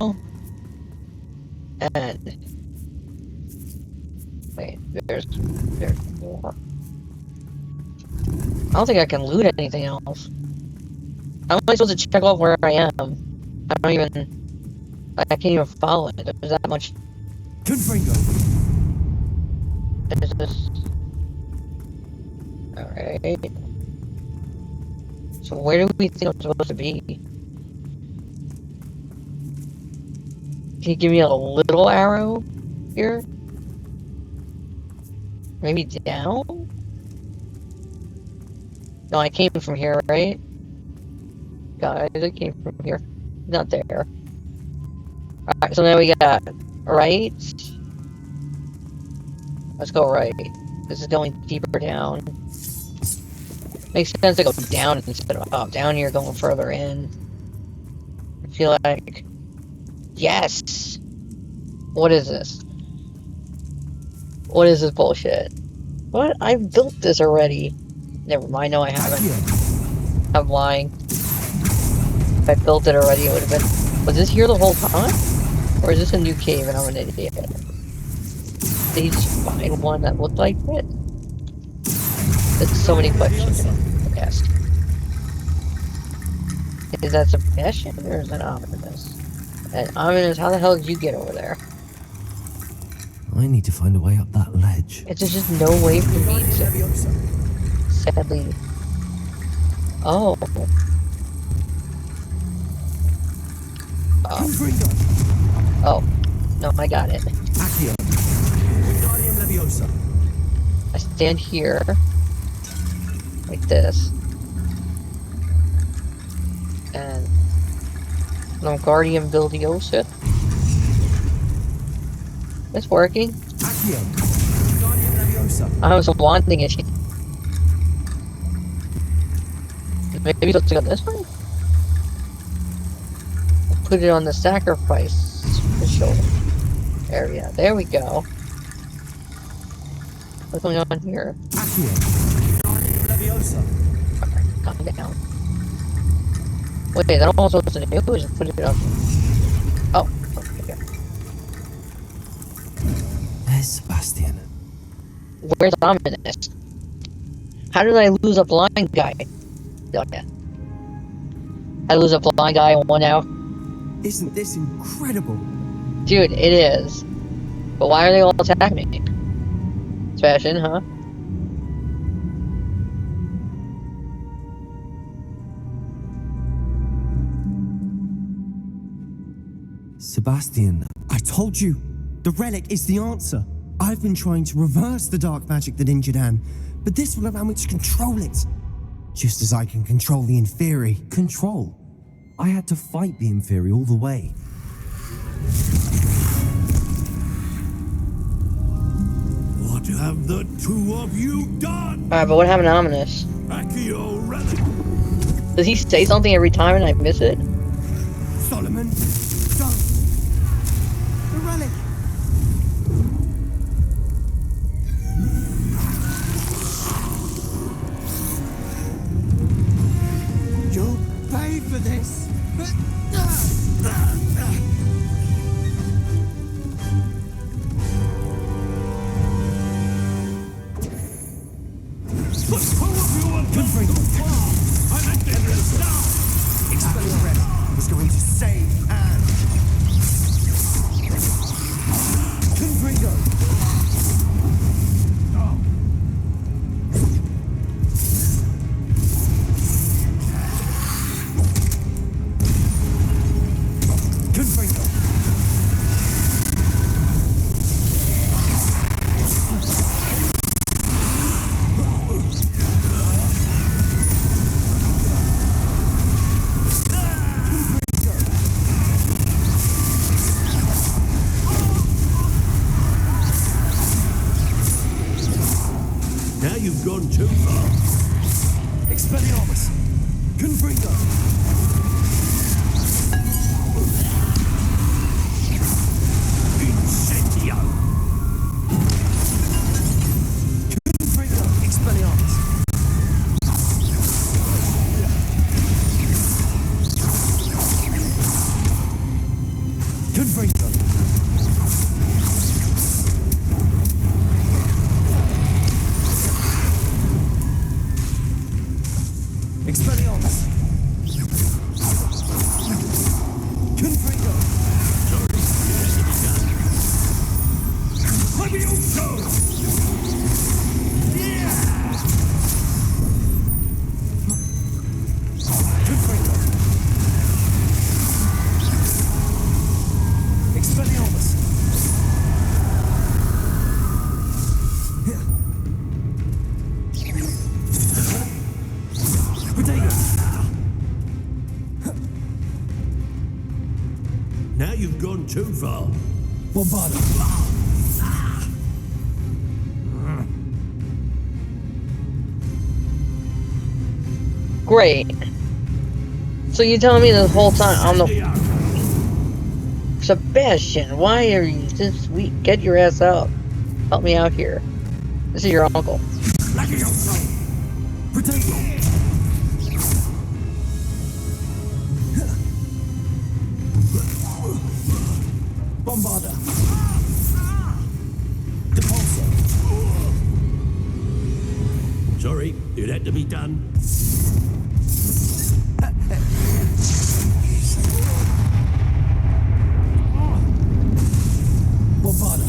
And wait, there's more. I don't think I can loot anything else. How am I supposed to check off where I am? I can't even follow it. There's that much. Confringo! There's this. Alright. So where do we think I'm supposed to be? Can you give me a little arrow here? Maybe down? No, I came from here, right? Guys, I came from here. Not there. Alright, so now we got right. Let's go right. This is going deeper down. Makes sense to go down instead of up. Down here going further in. I feel like... Yes! What is this? What is this bullshit? What? I've built this already. Never mind, no I haven't. I'm lying. If I built it already, it would have been... Was this here the whole time? Or is this a new cave and I'm an idiot? Did he just find one that looked like it? There's so many questions to ask. Is that Sebastian or is that Ominous? And Ominous, how the hell did you get over there? I need to find a way up that ledge. It's just no way for me to... Sadly... Oh. Oh. No, I got it. I stand here. Like this. And... No Guardian Buildiosa. It's working. I was wanting it. Maybe let's go this way? Put it on the sacrifice area. There we go. What's going on here? Okay, calm down. Wait, that all I'm supposed to do is just put it up. Oh, okay. There's Sebastian. Where's Ominous? How did I lose a blind guy? Oh, yeah. I lose a blind guy in 1 hour. Isn't this incredible? Dude, it is. But why are they all attacking me? Sebastian, huh? Sebastian, I told you! The relic is the answer! I've been trying to reverse the dark magic that injured Anne, but this will allow me to control it. Just as I can control the Inferi. Control? I had to fight the Inferi all the way. What have the two of you done? Alright, but what happened to Ominous? Accio relic. Does he say something every time and I miss it? Solomon, don't! The relic! You'll pay for this! Expelliarmus was going to save Anne. Confringo! Confringo! Now you've gone too far. Expelliarmus! Confringo! Incendio. Confringo! Expelliarmus! Confringo! Expelliarmus! Confringo! Levioso! Confringo! Expelliarmus! Protego! Now you've gone too far. Bombardo! Great. So you're telling me the whole time I'm the Sebastian, why are you this sweet? Get your ass out. Help me out here. This is your uncle. Protego! Bombarda! Depulso! Sorry, it had to be done. Bombarda!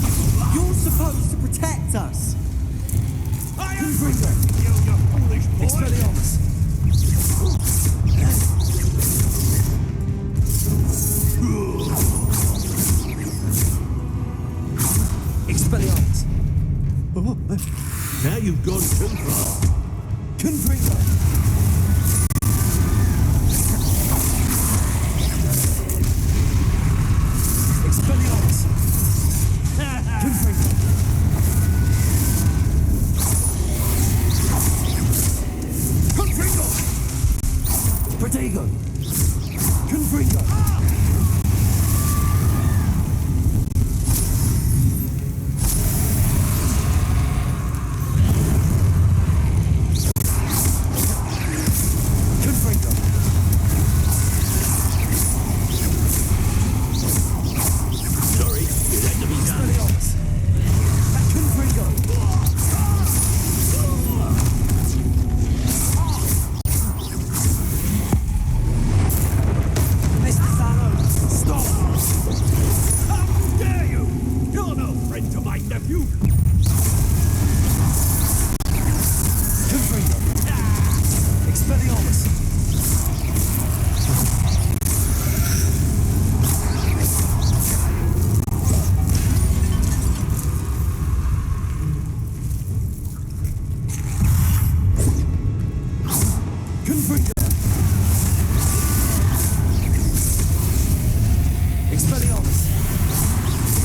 You're supposed to protect us! Confringo! Expelliarmus! Expelliarmus! Now you've gone too far. Confringo! Expelliarmus! Confringo! Confringo! Protego! Confringo!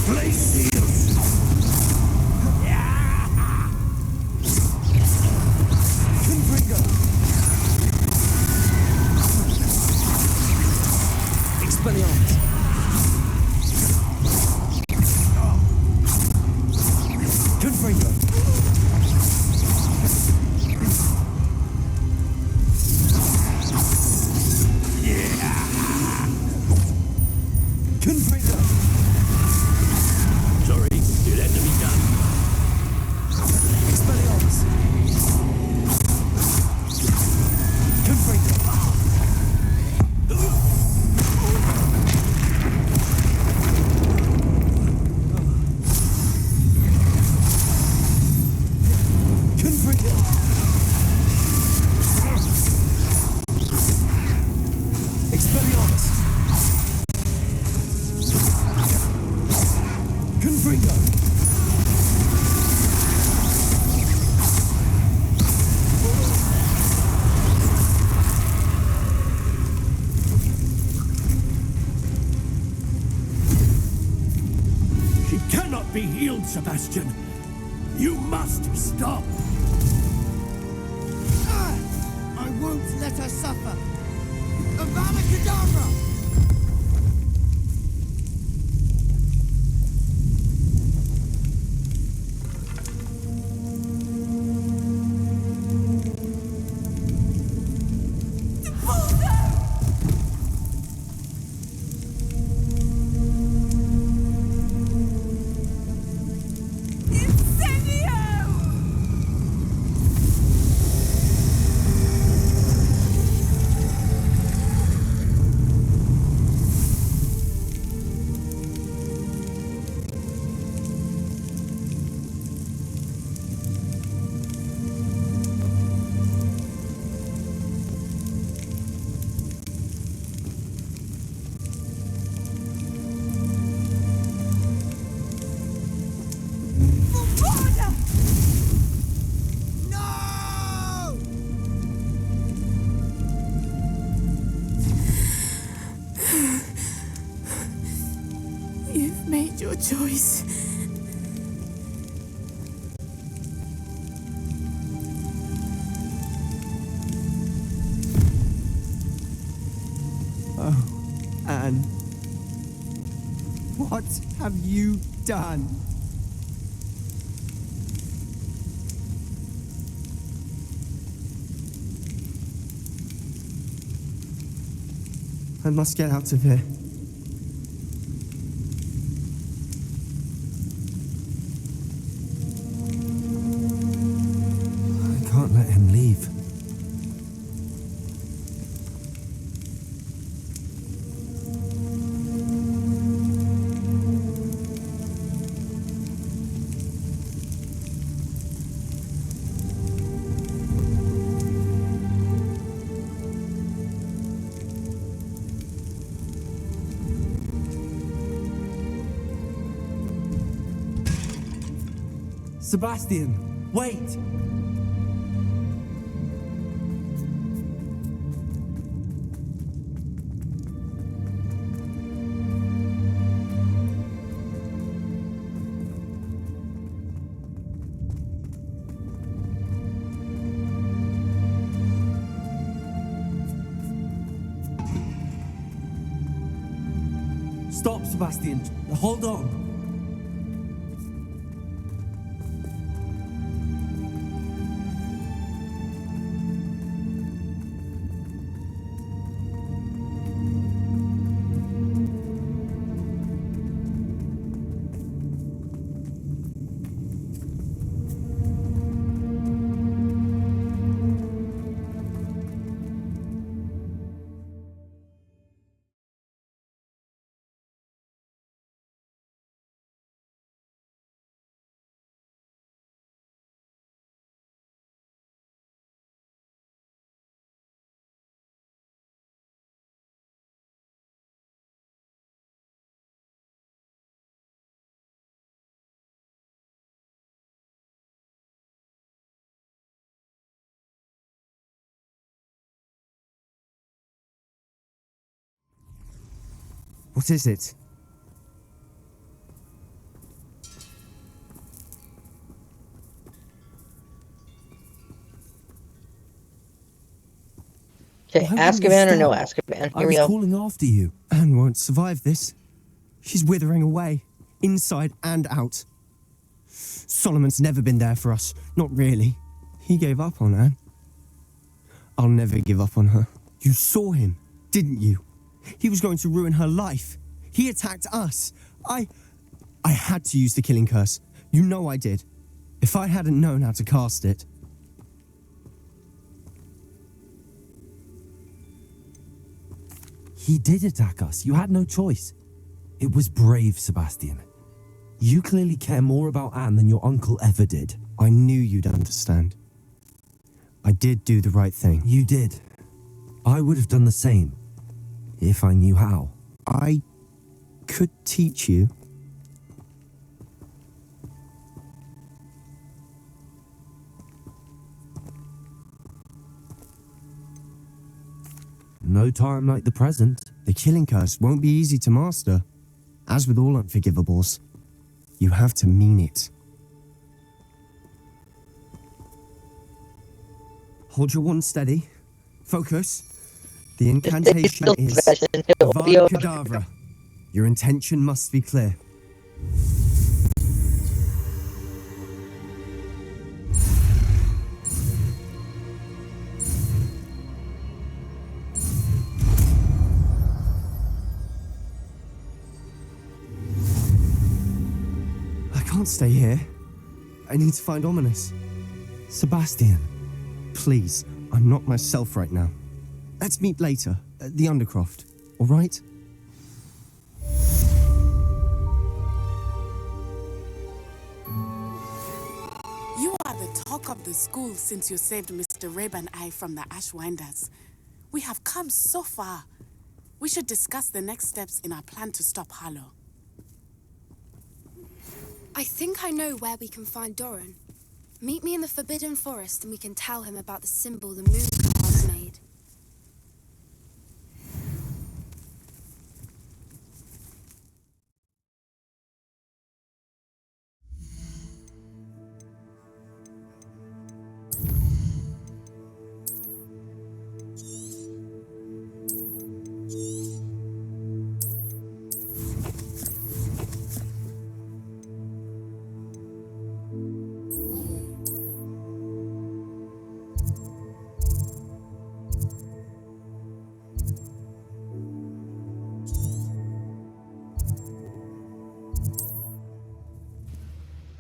Place seals! Confringo! Expelliarmus! Confringo! Confringo! Sorry, it had to be done. Expelliarmus! Confringo! Confringo! Expelliarmus! Confringo! She cannot be healed, Sebastian. You must stop. I won't let her suffer. Avada Kedavra! You've made your choice. Oh, Anne. What have you done? I must get out of here. I can't let him leave. Sebastian, wait! Stop, Sebastian. Hold on. What is it? Okay, Why wouldn't this Azkaban or no stop? Azkaban? I Here we was go. calling after you. Anne won't survive this. She's withering away, inside and out. Solomon's never been there for us. Not really. He gave up on Anne. I'll never give up on her. You saw him, didn't you? He was going to ruin her life. He attacked us. I had to use the killing curse. You know I did. If I hadn't known how to cast it. He did attack us. You had no choice. It was brave, Sebastian. You clearly care more about Anne than your uncle ever did. I knew you'd understand. I did do the right thing. You did. I would have done the same, if I knew how. I could teach you. No time like the present. The killing curse won't be easy to master. As with all unforgivables, you have to mean it. Hold your wand steady. Focus. The incantation is Avada Kedavra. Your intention must be clear. I can't stay here. I need to find Ominous. Sebastian, please, I'm not myself right now. Let's meet later at the Undercroft, all right? You are the talk of the school since you saved Mr. Reb and I from the Ashwinders. We have come so far. We should discuss the next steps in our plan to stop Harlow. I think I know where we can find Doran. Meet me in the Forbidden Forest and we can tell him about the symbol the moon cards made.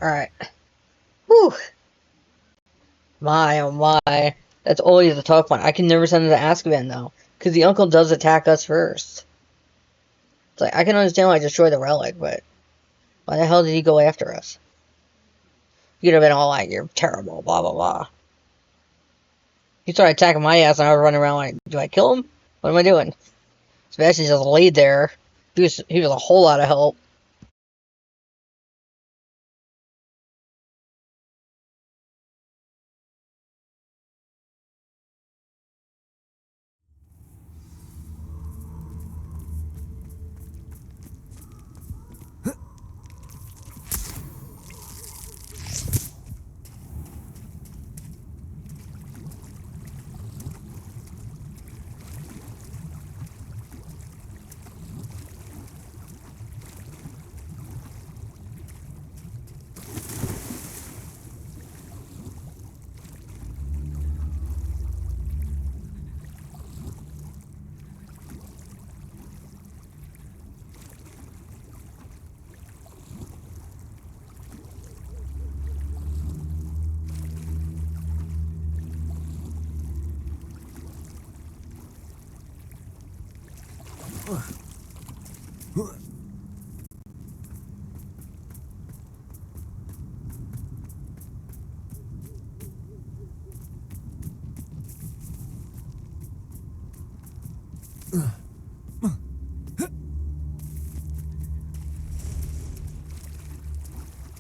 Alright. Whew. My, oh my. That's always the tough one. I can never send him to Azkaban, though. Because the uncle does attack us first. It's like, I can understand why I destroyed the relic, but why the hell did he go after us? He could have been all like, you're terrible, blah, blah, blah. He started attacking my ass, and I was running around like, do I kill him? What am I doing? Sebastian just laid there. He was a whole lot of help.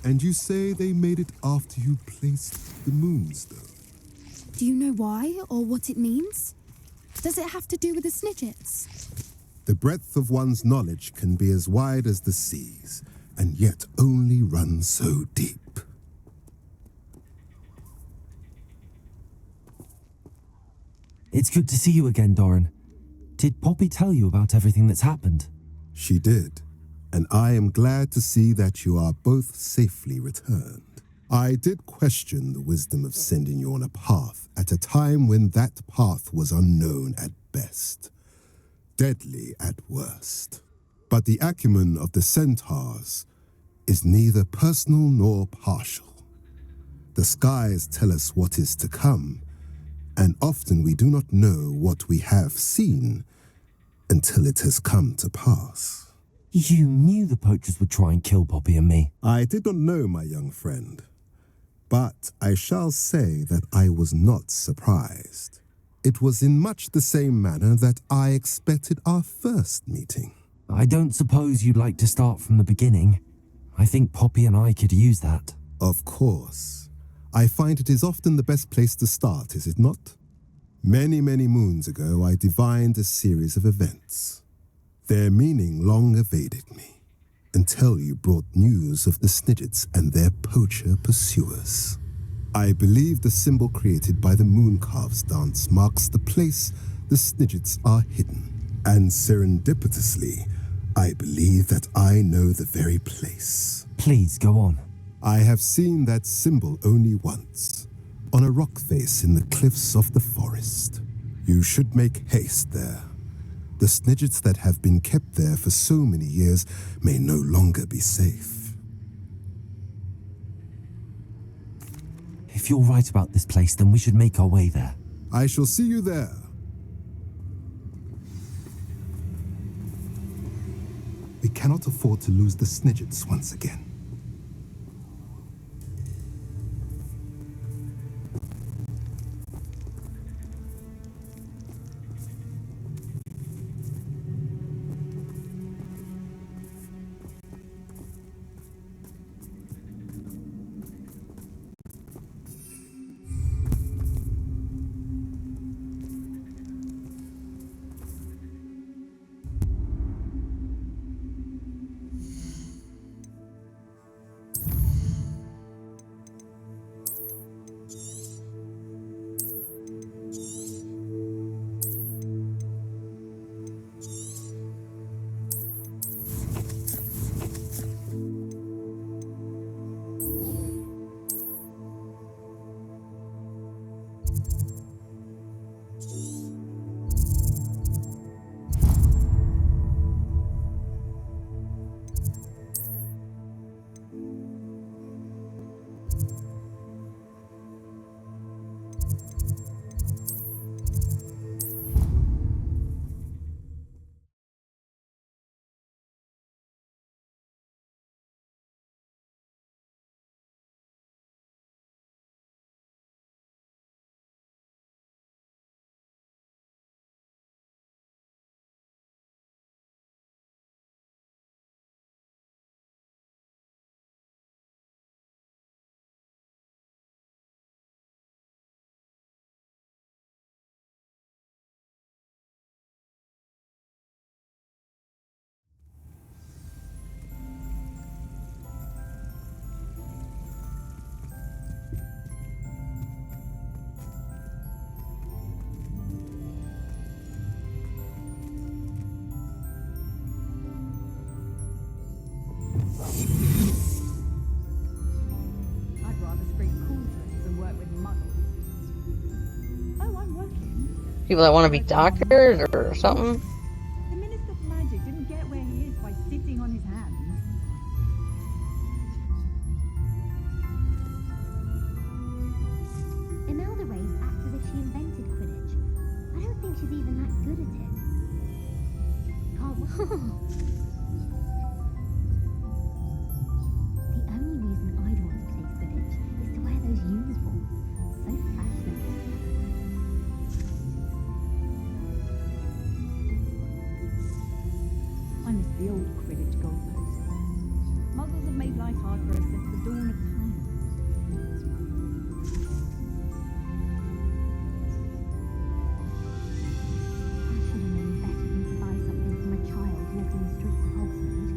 And you say they made it after you placed the moonstone? Do you know why or what it means? Does it have to do with the Snidgets? The breadth of one's knowledge can be as wide as the seas, and yet only run so deep. It's good to see you again, Doran. Did Poppy tell you about everything that's happened? She did, and I am glad to see that you are both safely returned. I did question the wisdom of sending you on a path at a time when that path was unknown at best, deadly at worst. But the acumen of the centaurs is neither personal nor partial. The skies tell us what is to come, and often we do not know what we have seen until it has come to pass. You knew the poachers would try and kill Poppy and me. I did not know, my young friend, but I shall say that I was not surprised. It was in much the same manner that I expected our first meeting. I don't suppose you'd like to start from the beginning. I think Poppy and I could use that. Of course. I find it is often the best place to start, is it not? Many, many moons ago, I divined a series of events. Their meaning long evaded me, until you brought news of the Snidgets and their poacher pursuers. I believe the symbol created by the Mooncalves dance marks the place the Snidgets are hidden. And serendipitously, I believe that I know the very place. Please, go on. I have seen that symbol only once, on a rock face in the cliffs of the forest. You should make haste there. The Snidgets that have been kept there for so many years may no longer be safe. If you're right about this place, then we should make our way there. I shall see you there. We cannot afford to lose the Snidgets once again. I'd rather scrape cauldrons than work with muggles. Oh, I'm working. People that want to be doctors or something. The Minister of Magic didn't get where he is by sitting on his hands. Imelda Reyes acts as if she invented Quidditch. I don't think she's even that good at it. Oh, the only reason I'd want to play Quidditch is to wear those uniforms. So fashionable. I miss the old Quidditch goalposts. Muggles have made life hard for us since the dawn of time. I should have known better than to buy something from a child walking the streets of Hogsmeade.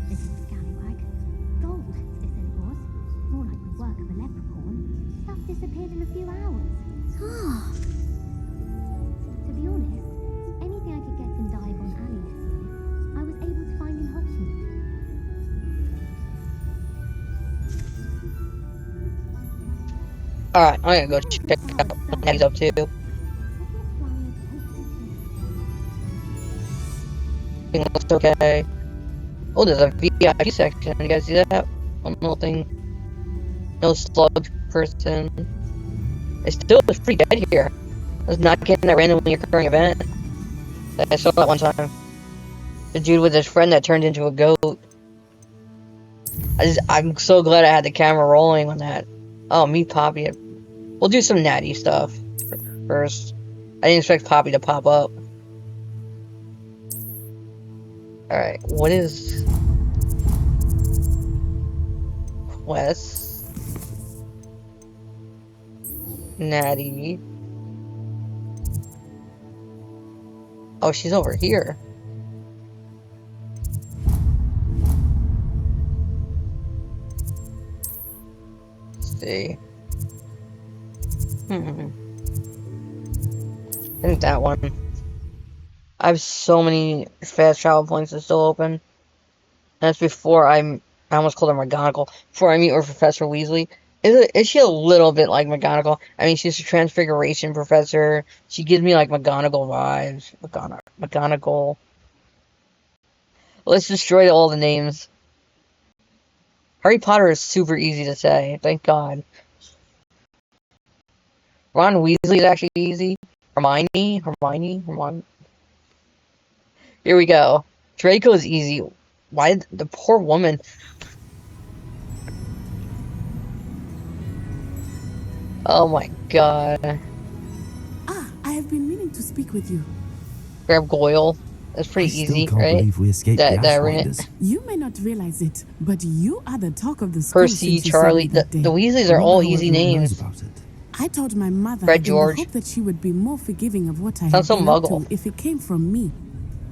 Little scallywag. Gold, they said it was. More like the work of a leprechaun. Stuff disappeared in a few hours. Ah. Alright, I'm gonna go check out what he's up to. Everything looks okay. Oh, there's a VIP section. You guys see that? One little thing. No slug person. It still is pretty dead here. I was not getting that randomly occurring event. I saw that one time. The dude with his friend that turned into a goat. I'm so glad I had the camera rolling on that. Oh, meet Poppy. We'll do some natty stuff first. I didn't expect Poppy to pop up. Alright, what is... Quest? Natty. Oh, she's over here. Let's see. I think that one. I have so many fast travel points that still open. That's before I almost called her McGonagall. Before I meet with Professor Weasley. Is she a little bit like McGonagall? I mean, she's a transfiguration professor. She gives me like McGonagall vibes. McGonagall. Let's destroy all the names. Harry Potter is super easy to say. Thank God. Ron Weasley is actually easy. Hermione. Here we go. Draco is easy. Why the poor woman? Oh my God. Ah, I have been meaning to speak with you. Grab Goyle. That's pretty easy, right? Believe we escaped the Ashwinders. You may not realize it, but you are the talk of the school. Percy, Charlie, the Weasleys are all easy names. I told my mother Fred in George. the hope that she would be more forgiving of what I Sounds had so been up muggle. to if it came from me.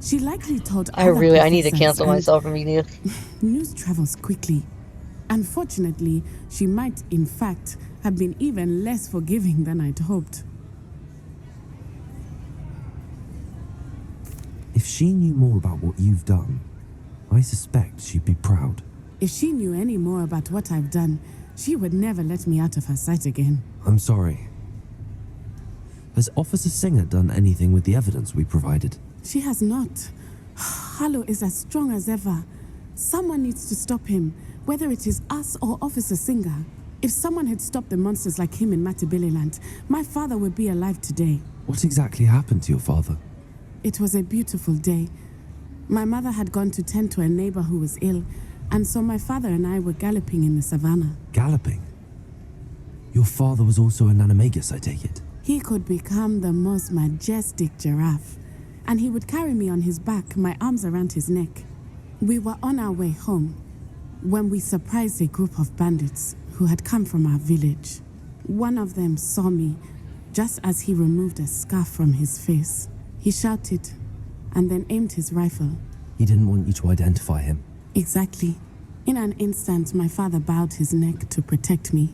She likely told I other need to professors, cancel and myself immediately. News travels quickly. Unfortunately, she might, in fact, have been even less forgiving than I'd hoped. If she knew more about what you've done, I suspect she'd be proud. If she knew any more about what I've done, she would never let me out of her sight again. I'm sorry. Has Officer Singer done anything with the evidence we provided? She has not. Harlow is as strong as ever. Someone needs to stop him, whether it is us or Officer Singer. If someone had stopped the monsters like him in Matabeleland, my father would be alive today. What exactly happened to your father? It was a beautiful day. My mother had gone to tend to a neighbor who was ill, and so my father and I were galloping in the savannah. Galloping? Your father was also an animagus, I take it? He could become the most majestic giraffe, and he would carry me on his back, my arms around his neck. We were on our way home when we surprised a group of bandits who had come from our village. One of them saw me just as he removed a scarf from his face. He shouted and then aimed his rifle. He didn't want you to identify him. Exactly. In an instant, my father bowed his neck to protect me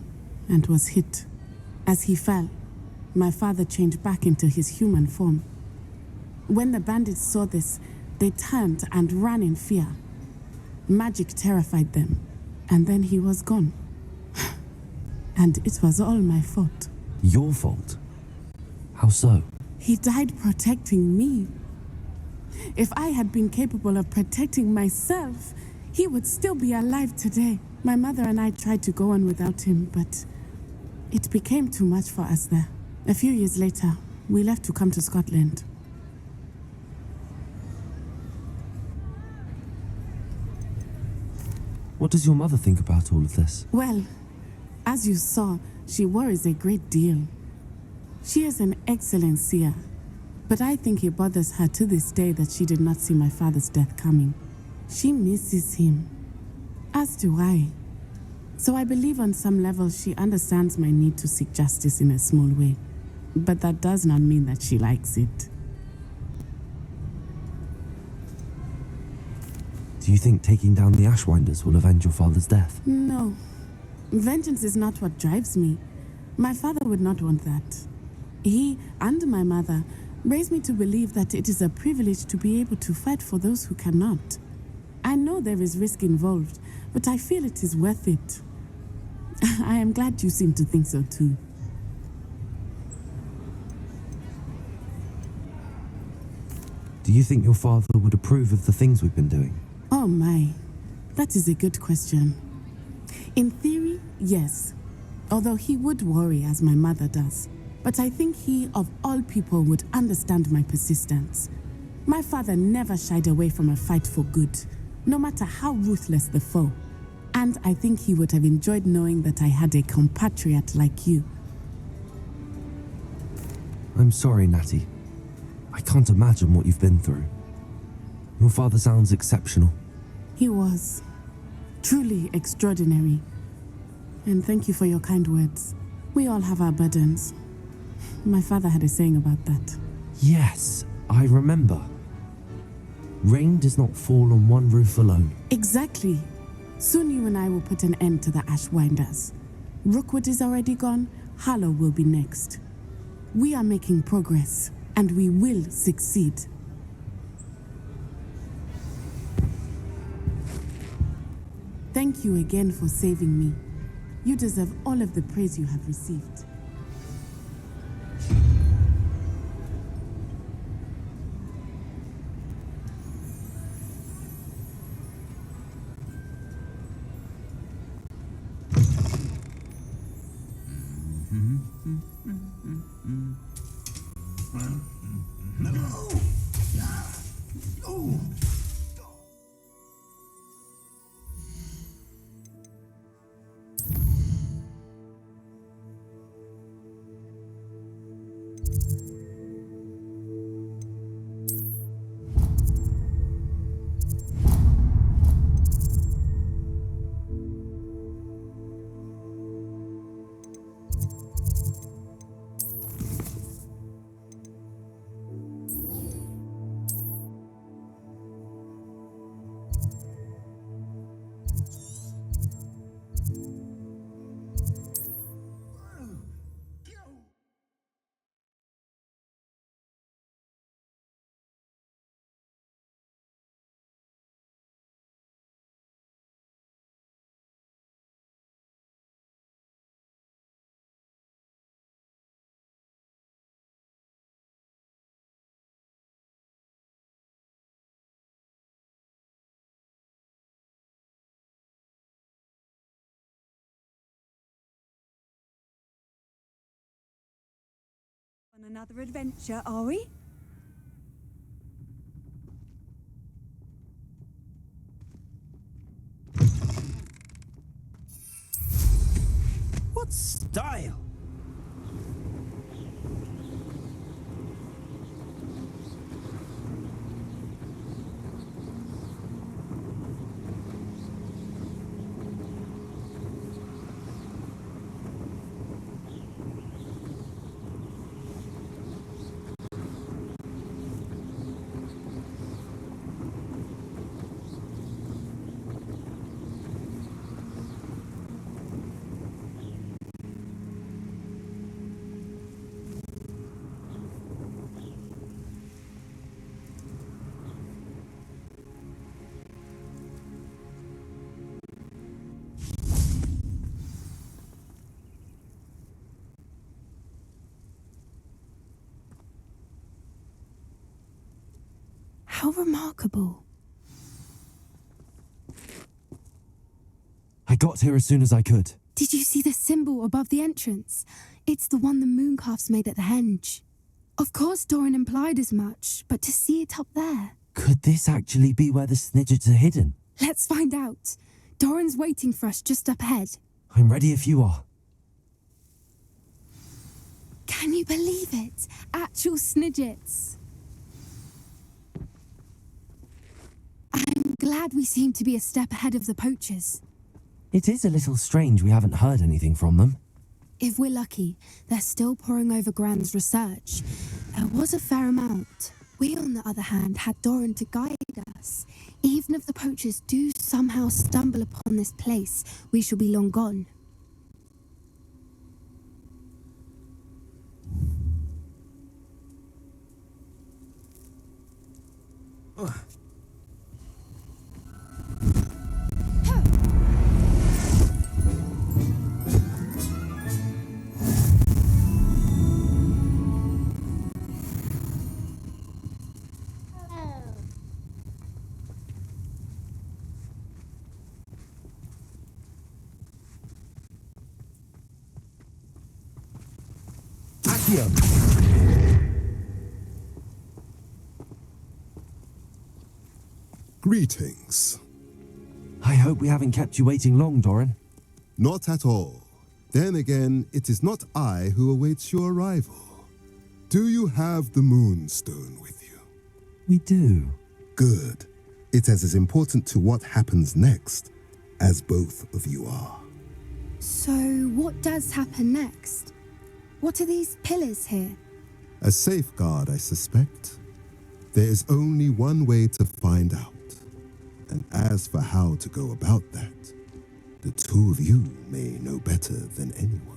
and was hit. As he fell, my father changed back into his human form. When the bandits saw this, they turned and ran in fear. Magic terrified them, and then he was gone. And it was all my fault. Your fault? How so? He died protecting me. If I had been capable of protecting myself, he would still be alive today. My mother and I tried to go on without him, but it became too much for us there. A few years later, we left to come to Scotland. What does your mother think about all of this? Well, as you saw, she worries a great deal. She is an excellent seer, but I think it bothers her to this day that she did not see my father's death coming. She misses him, as do I. So I believe on some level she understands my need to seek justice in a small way. But that does not mean that she likes it. Do you think taking down the Ashwinders will avenge your father's death? No. Vengeance is not what drives me. My father would not want that. He and my mother raised me to believe that it is a privilege to be able to fight for those who cannot. I know there is risk involved, but I feel it is worth it. I am glad you seem to think so too. you think your father would approve of the things we've been doing? Oh my, that is a good question. In theory, yes. Although he would worry as my mother does. But I think he, of all people, would understand my persistence. My father never shied away from a fight for good, no matter how ruthless the foe. And I think he would have enjoyed knowing that I had a compatriot like you. I'm sorry, Natty. I can't imagine what you've been through. Your father sounds exceptional. He was. Truly extraordinary. And thank you for your kind words. We all have our burdens. My father had a saying about that. Yes, I remember. Rain does not fall on one roof alone. Exactly. Soon you and I will put an end to the Ashwinders. Rookwood is already gone. Harlow will be next. We are making progress, and we will succeed. Thank you again for saving me. You deserve all of the praise you have received. On another adventure, are we? What style? How remarkable. I got here as soon as I could. Did you see the symbol above the entrance? It's the one the mooncalfs made at the henge. Of course Doran implied as much, but to see it up there... Could this actually be where the Snidgets are hidden? Let's find out. Doran's waiting for us just up ahead. I'm ready if you are. Can you believe it? Actual Snidgets. I'm glad we seem to be a step ahead of the poachers. It is a little strange we haven't heard anything from them. If we're lucky, they're still poring over Gran's research. There was a fair amount. We, on the other hand, had Doran to guide us. Even if the poachers do somehow stumble upon this place, we shall be long gone. Greetings. I hope we haven't kept you waiting long, Doran. Not at all. Then again, it is not I who awaits your arrival. Do you have the Moonstone with you? We do. Good. It is as important to what happens next as both of you are. So, what does happen next? What are these pillars here? A safeguard, I suspect. There is only one way to find out. And as for how to go about that, the two of you may know better than anyone.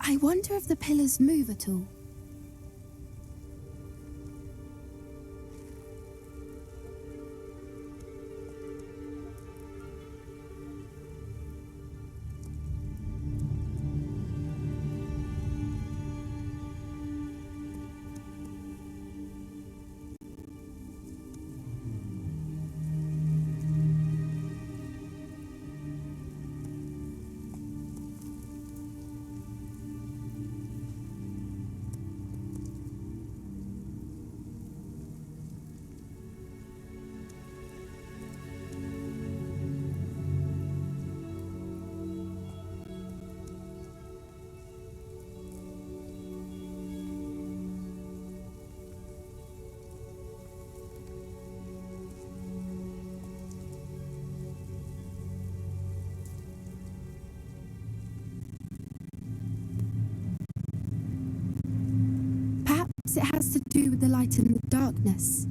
I wonder if the pillars move at all. Perhaps it has to do with the light and the darkness.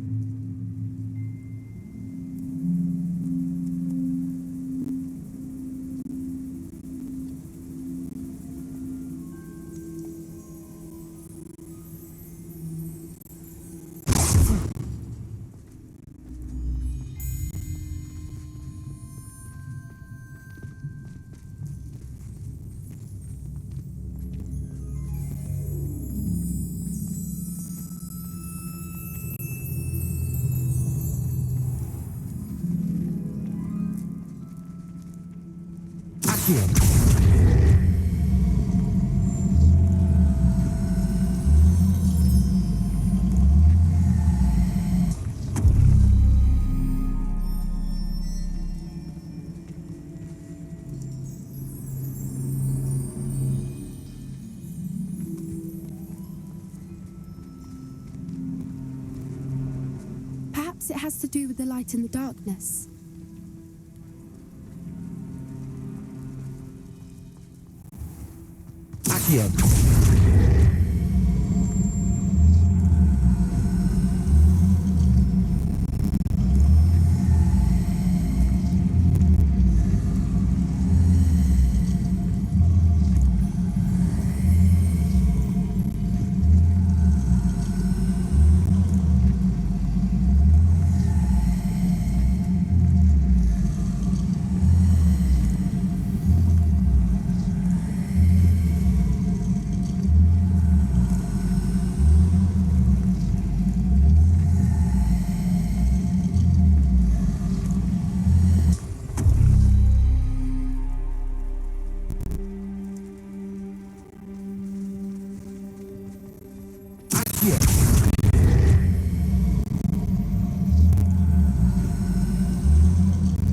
Perhaps it has to do with the light and the darkness.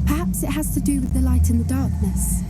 Perhaps it has to do with the light and the darkness.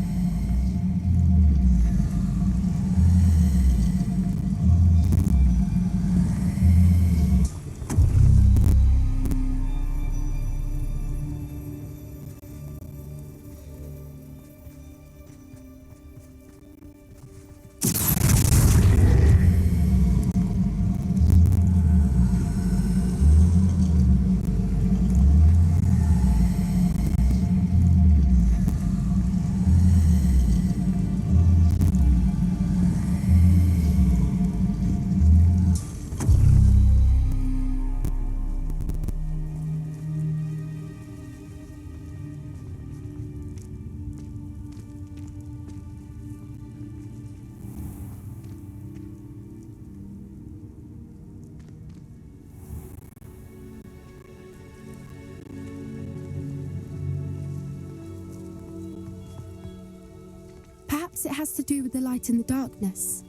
Perhaps it has to do with the light and the darkness.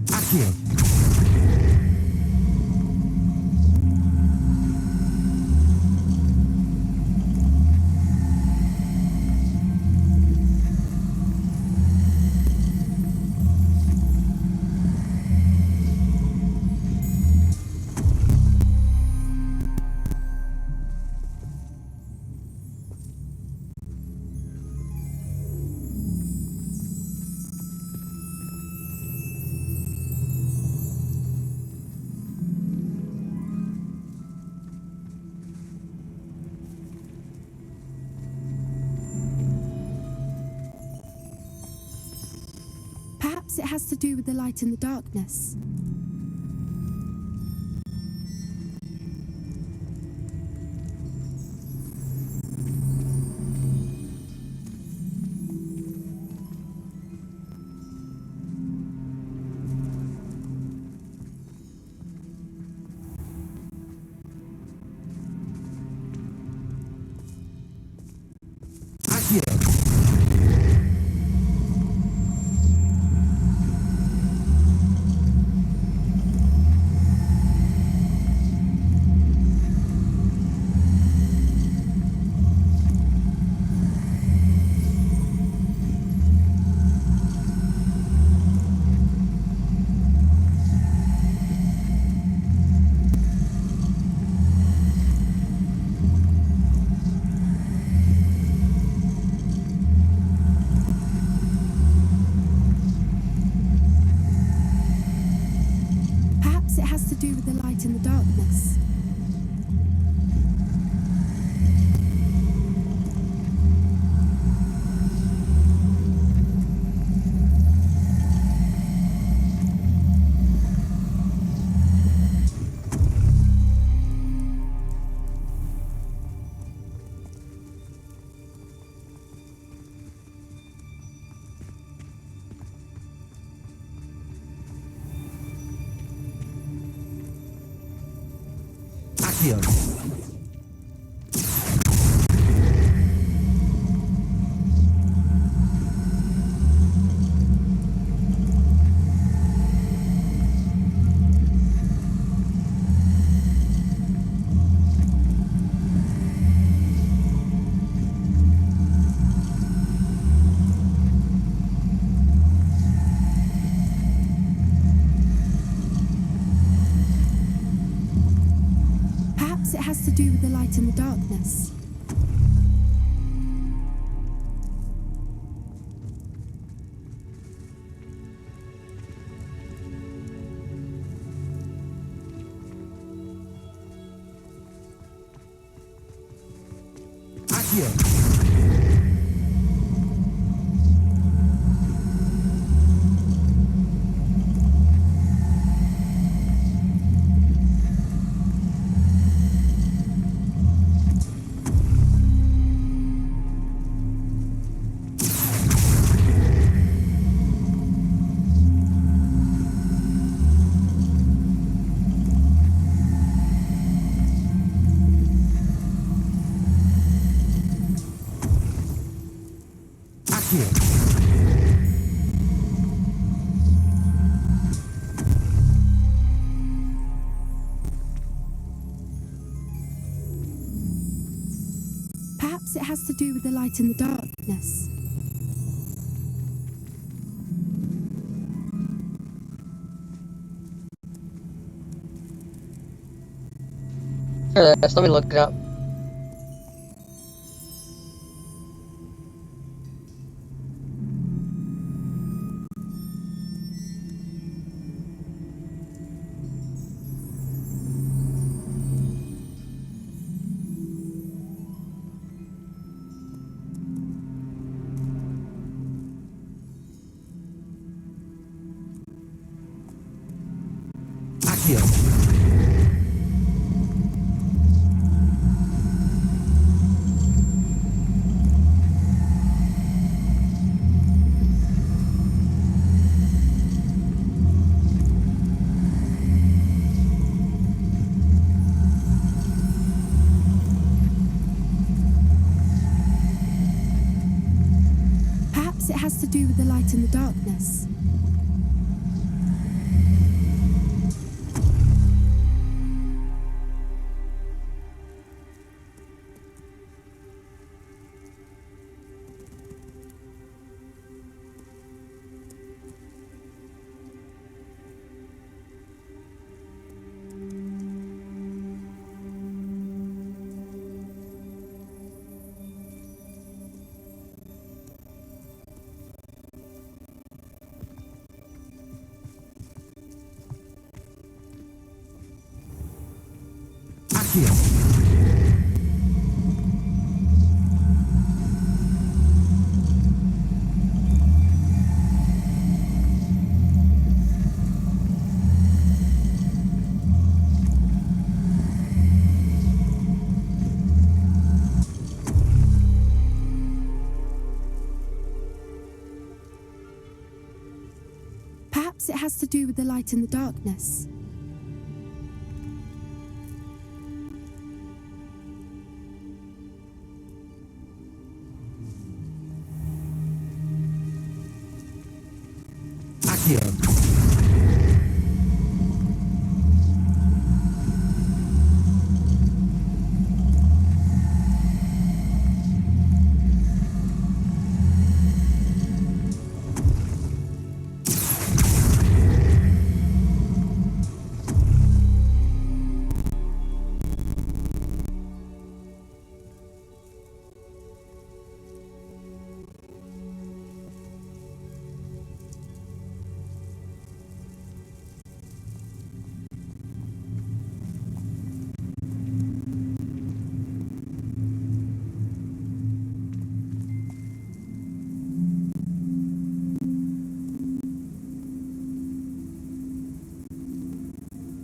Accio! Perhaps it has to do with the light and the darkness. Accio! Perhaps it has to do with the light and the darkness. Accio! Perhaps it has to do with the light and the darkness. Accio! Perhaps it has to do with the light and the darkness. Here, let me look it up. Accio! Perhaps it has to do with the light and the darkness. Perhaps it has to do with the light and the darkness.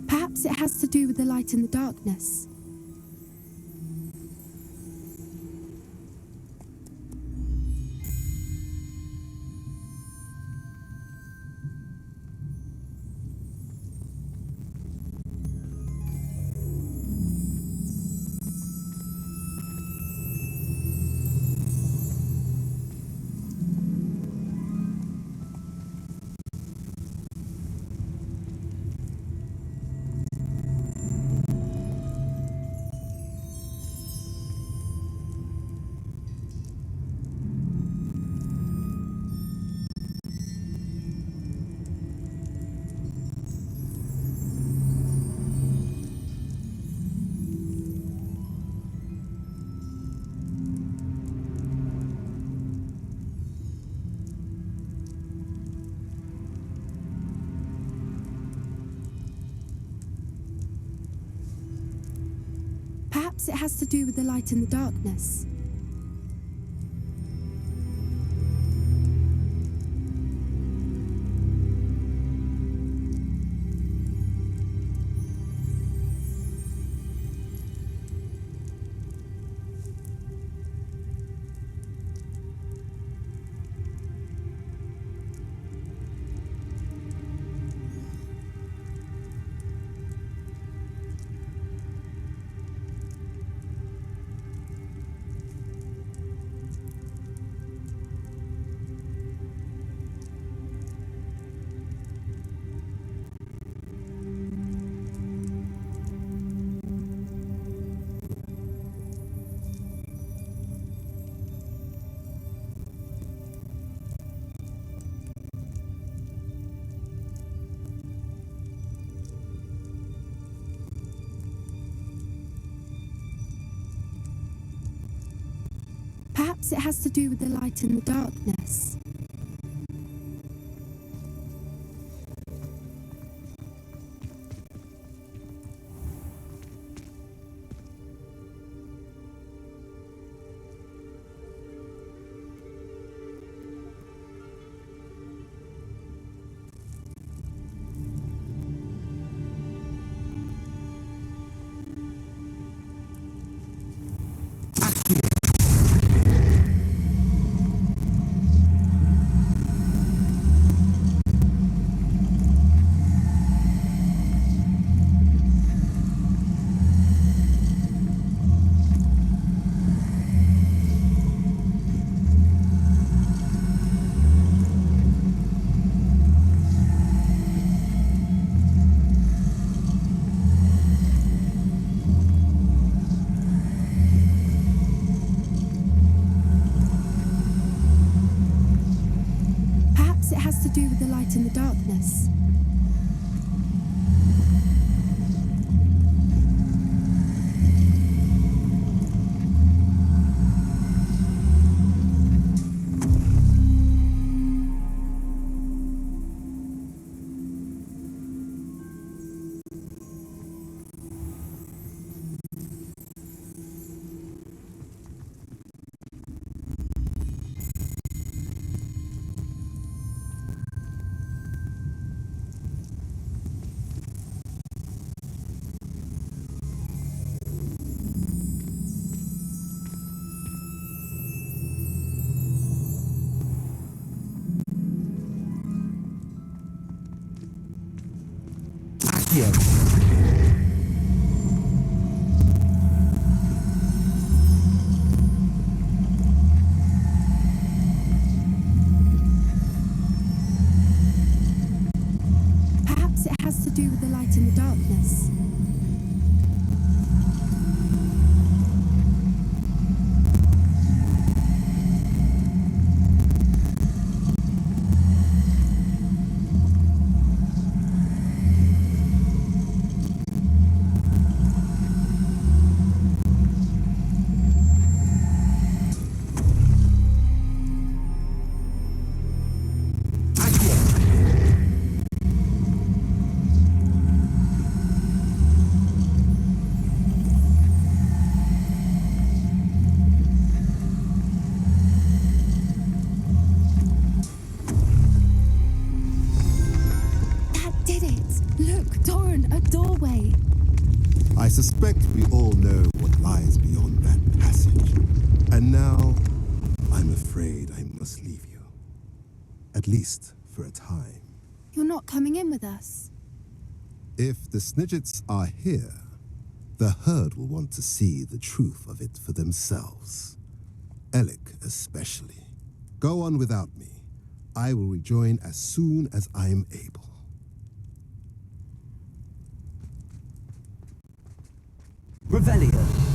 Perhaps it has to do with the light and the darkness. Perhaps it has to do with the light and the darkness. Perhaps it has to do with the light and the darkness. has to do with the light and the darkness. Perhaps it has to do with the light and the darkness. I suspect we all know what lies beyond that passage. And now, I'm afraid I must leave you. At least for a time. You're not coming in with us. If the Snidgets are here, the herd will want to see the truth of it for themselves. Alec especially. Go on without me. I will rejoin as soon as I am able. Revelio.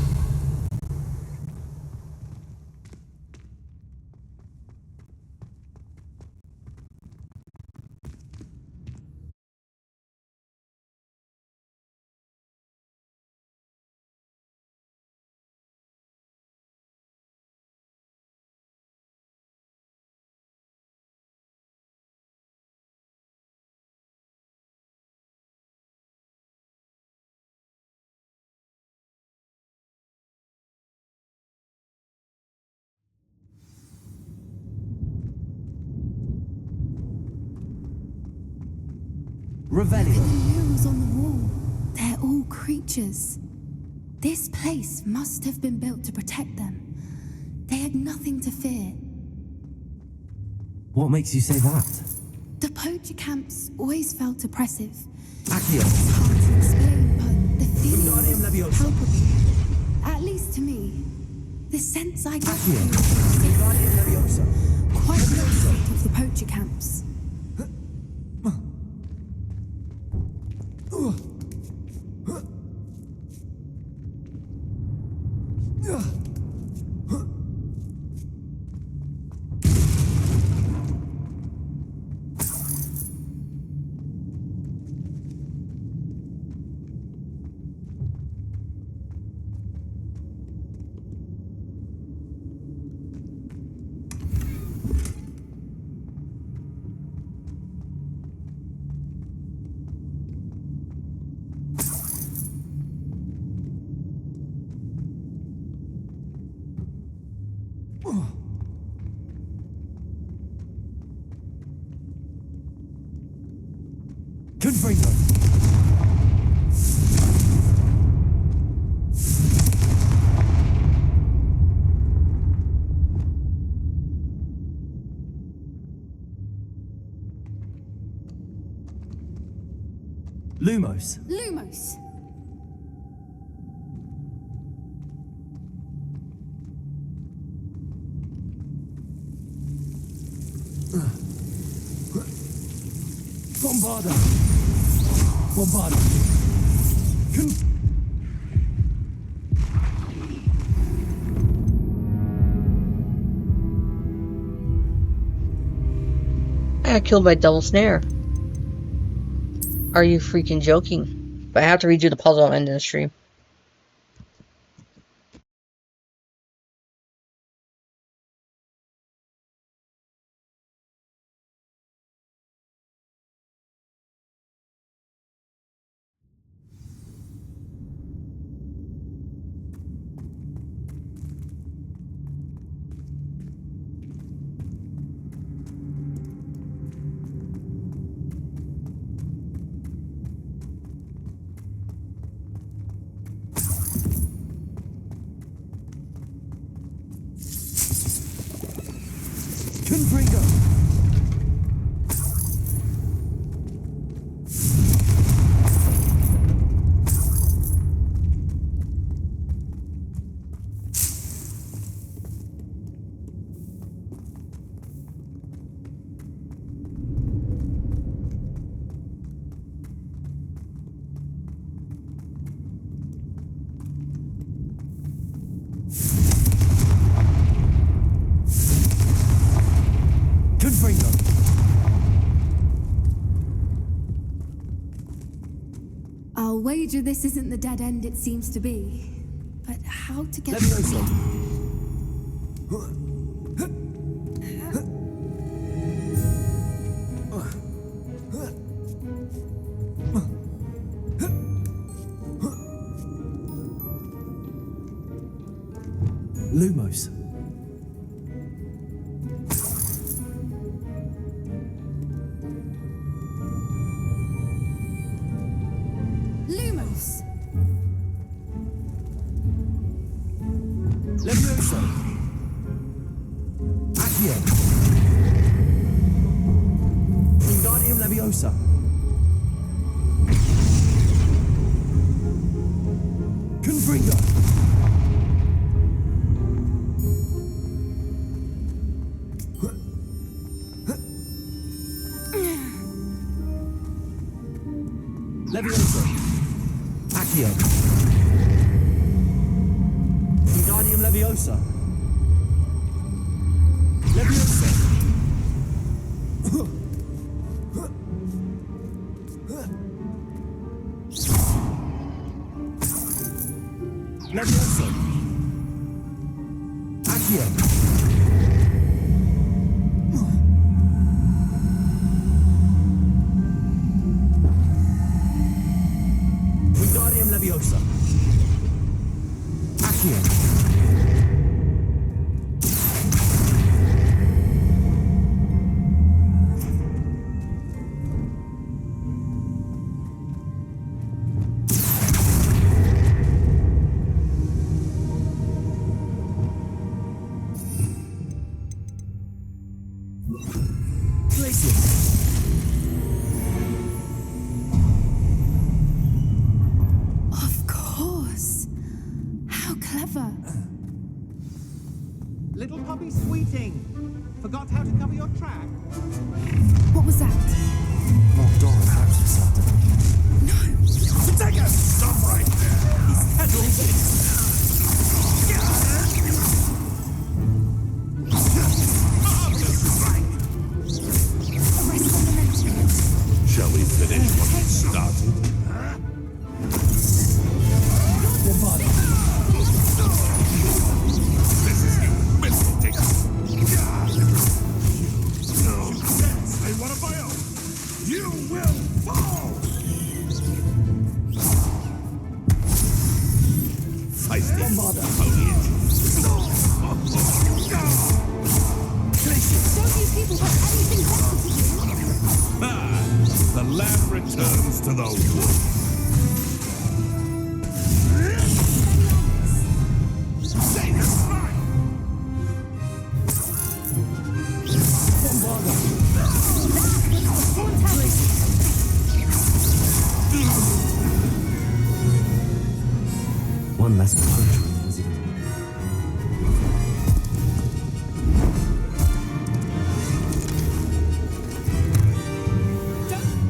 Revelio. The murals on the wall, they're all creatures. This place must have been built to protect them. They had nothing to fear. What makes you say that? The poacher camps always felt oppressive. Accio. It's hard to explain, but the feeling Wingardium was Leviosa. palpable. At least to me. The sense I got Accio. was Wingardium Leviosa. quite the opposite of the poacher camps. Confringo. Lumos. Lumos! Bombarda. Bombarda. I got killed by double snare. Are you freaking joking? But I have to redo the puzzle and end the stream. Confringo! I'll wager this isn't the dead end it seems to be. But how to get... Lumos. Lumos! Levioso. Accio. Wingardium Leviosa. Confringo. Levioso. Accio. Wingardium Leviosa. Leviosa. Leviosa. Accio. Wingardium Leviosa. Accio. Of course. How clever. Little puppy sweeting. Forgot how to cover your track? What was that? Locked door and house for something. Take a stop right there! He's casual. Shall we finish what we started? Your body. This is you, mental data. No sense, they want to buy off. You will fall! Feisty foliage. Don't these people have anything better to do? Ah, the lamb returns to the wood. Say this right! One less poetry in the Wizardry.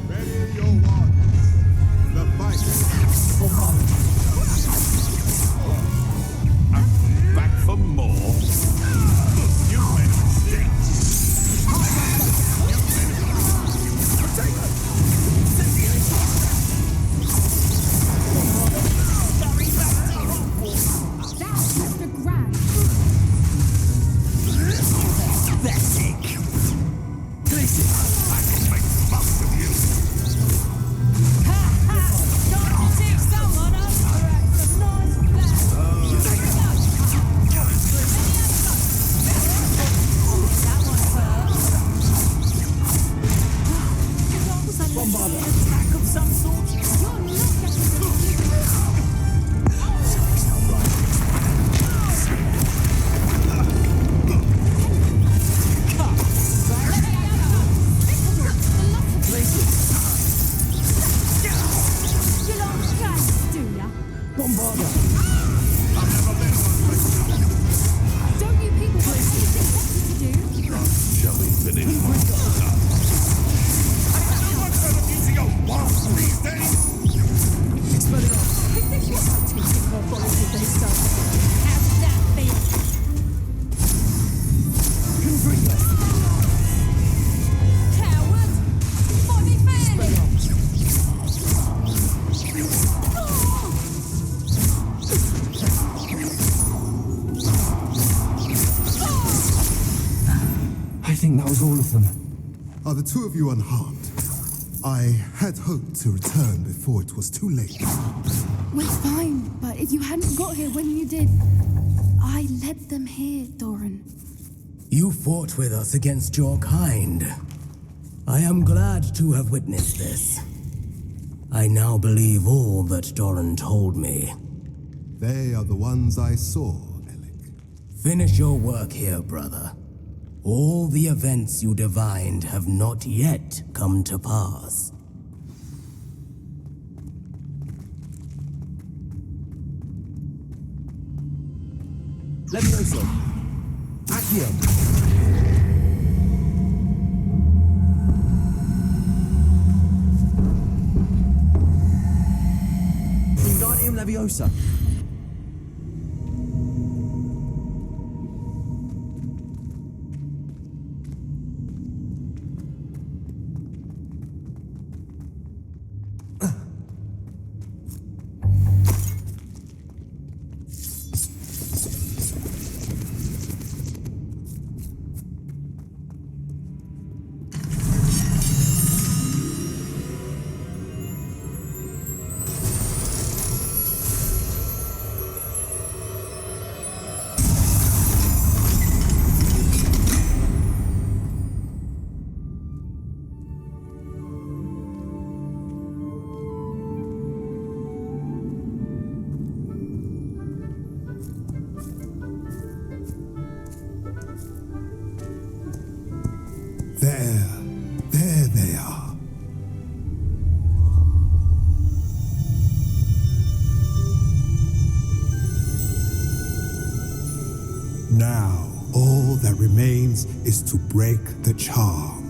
Ready your wands. The fight. I'm back for more. You made a mistake. You made a I think that was all of them. Are the two of you unharmed? I had hoped to return before it was too late. We're fine, but if you hadn't got here when you did, I led them here, Doran. You fought with us against your kind. I am glad to have witnessed this. I now believe all that Doran told me. They are the ones I saw. Finish your work here, brother. All the events you divined have not yet come to pass. Levioso! Accio! Wingardium Leviosa! There they are. Now, all that remains is to break the charm.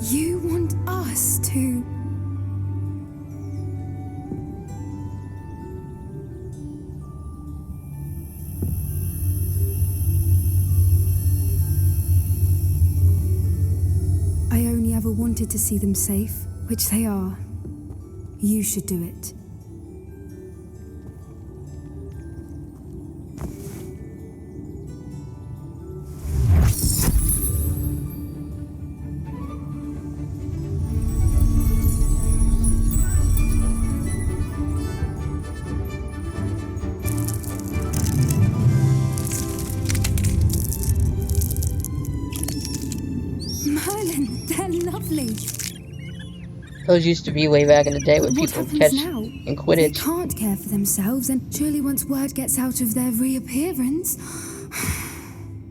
You want us to... I only ever wanted to see them safe, which they are. You should do it. Merlin, they're lovely. Those used to be way back in the day when What people happens catch now? in They Quidditch. can't care for themselves, and surely once word gets out of their reappearance...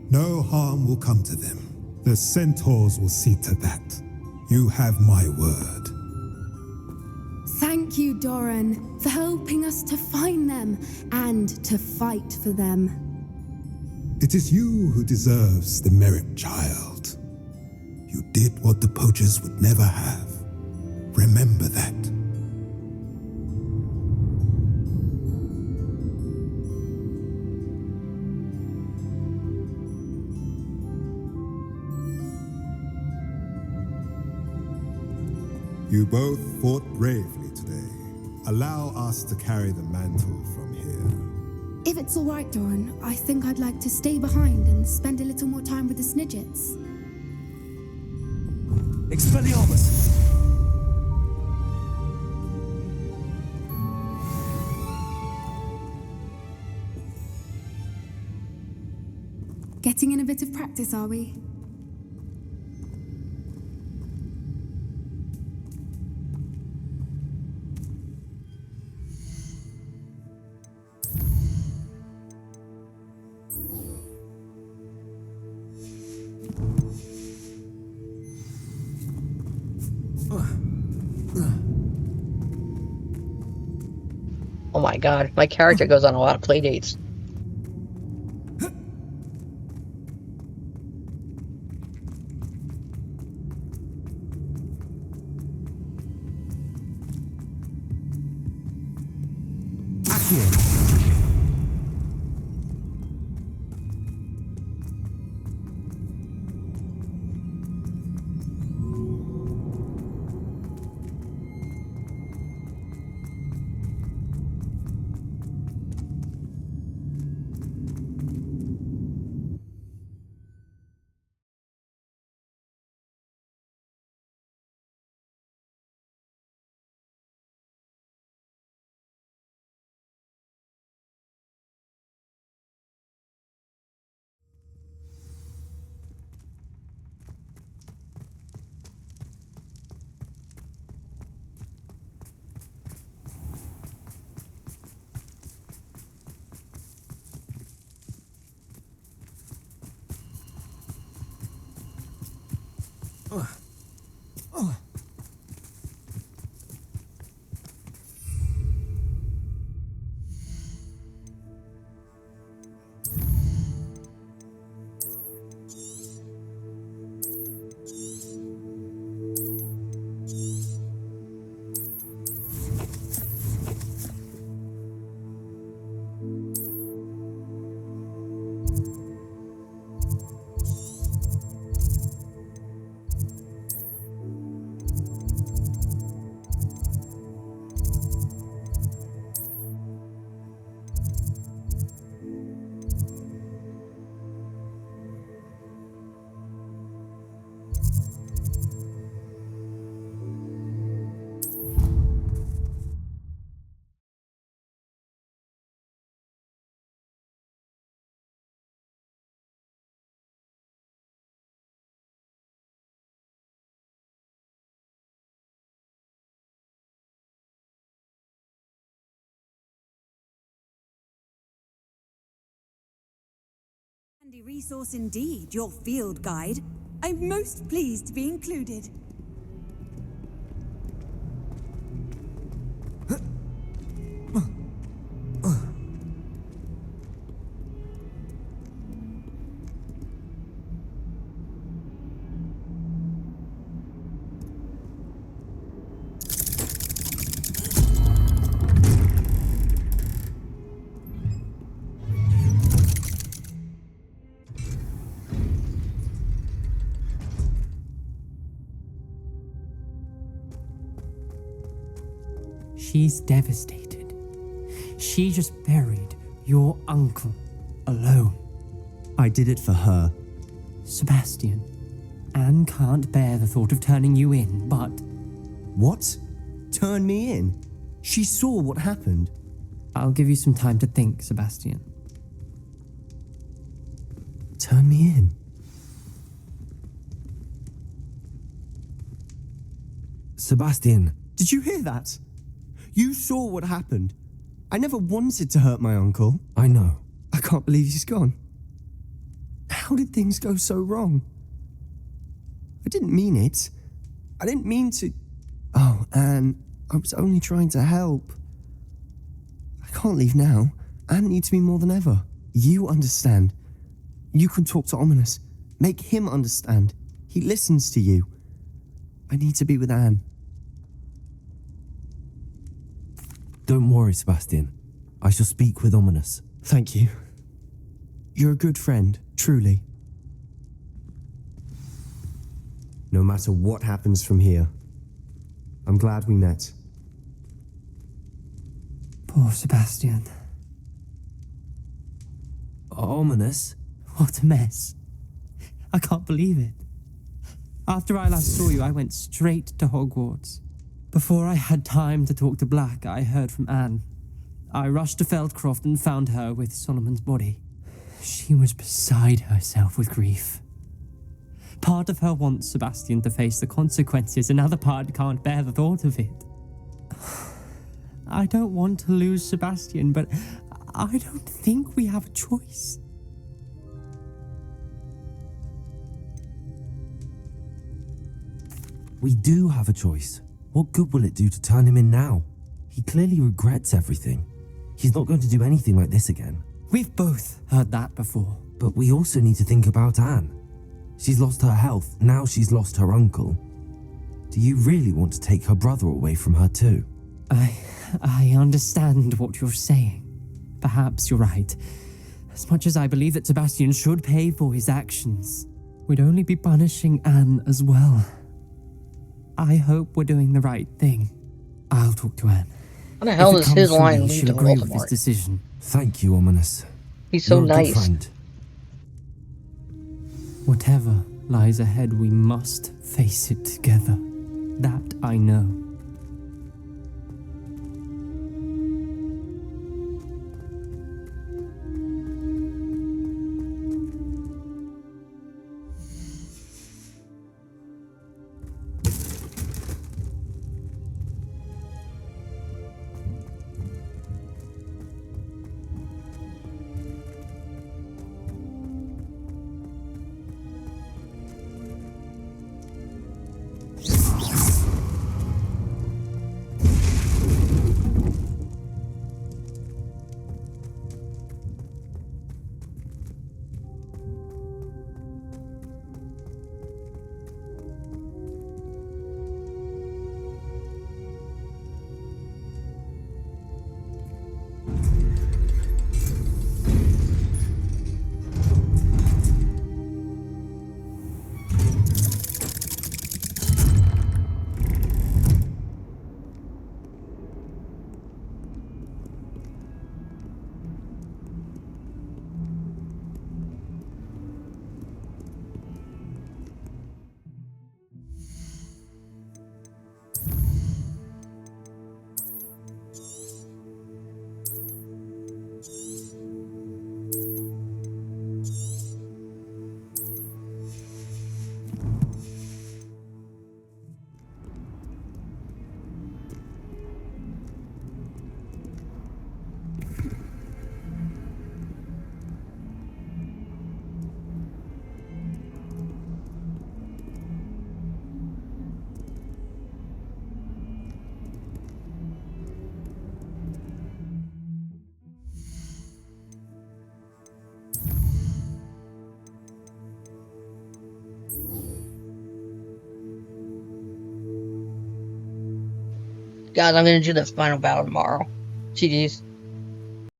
No harm will come to them. The centaurs will see to that. You have my word. Thank you, Doran, for helping us to find them and to fight for them. It is you who deserves the merit, child. You did what the poachers would never have. Remember that. You both fought bravely today. Allow us to carry the mantle from here. If it's all right, Doran, I think I'd like to stay behind and spend a little more time with the Snidgets. Expelliarmus! Getting in a bit of practice, are we? Oh my god, my character goes on a lot of playdates. Handy resource indeed, your field guide. I'm most pleased to be included. She's devastated. She just buried your uncle alone. I did it for her. Sebastian, Anne can't bear the thought of turning you in, but... What? Turn me in? She saw what happened. I'll give you some time to think, Sebastian. Turn me in? Sebastian. Did you hear that? You saw what happened. I never wanted to hurt my uncle. I know. I can't believe he's gone. How did things go so wrong? I didn't mean it. I didn't mean to... Oh, Anne, I was only trying to help. I can't leave now. Anne needs me more than ever. You understand. You can talk to Ominous. Make him understand. He listens to you. I need to be with Anne. Don't worry, Sebastian. I shall speak with Ominous. Thank you. You're a good friend, truly. No matter what happens from here, I'm glad we met. Poor Sebastian. Ominous? What a mess. I can't believe it. After I last saw you, I went straight to Hogwarts. Before I had time to talk to Black, I heard from Anne. I rushed to Feldcroft and found her with Solomon's body. She was beside herself with grief. Part of her wants Sebastian to face the consequences, another part can't bear the thought of it. I don't want to lose Sebastian, but I don't think we have a choice. We do have a choice. What good will it do to turn him in now? He clearly regrets everything. He's not going to do anything like this again. We've both heard that before. But we also need to think about Anne. She's lost her health, now she's lost her uncle. Do you really want to take her brother away from her too? I understand what you're saying. Perhaps you're right. As much as I believe that Sebastian should pay for his actions, we'd only be punishing Anne as well. I hope we're doing the right thing. I'll talk to Anne. How the hell does his line lead to agree with this Voldemort? decision. Thank you, Ominous. He's so You're a good nice. friend. Whatever lies ahead, we must face it together. That I know. Guys, I'm gonna do the final battle tomorrow. GG's.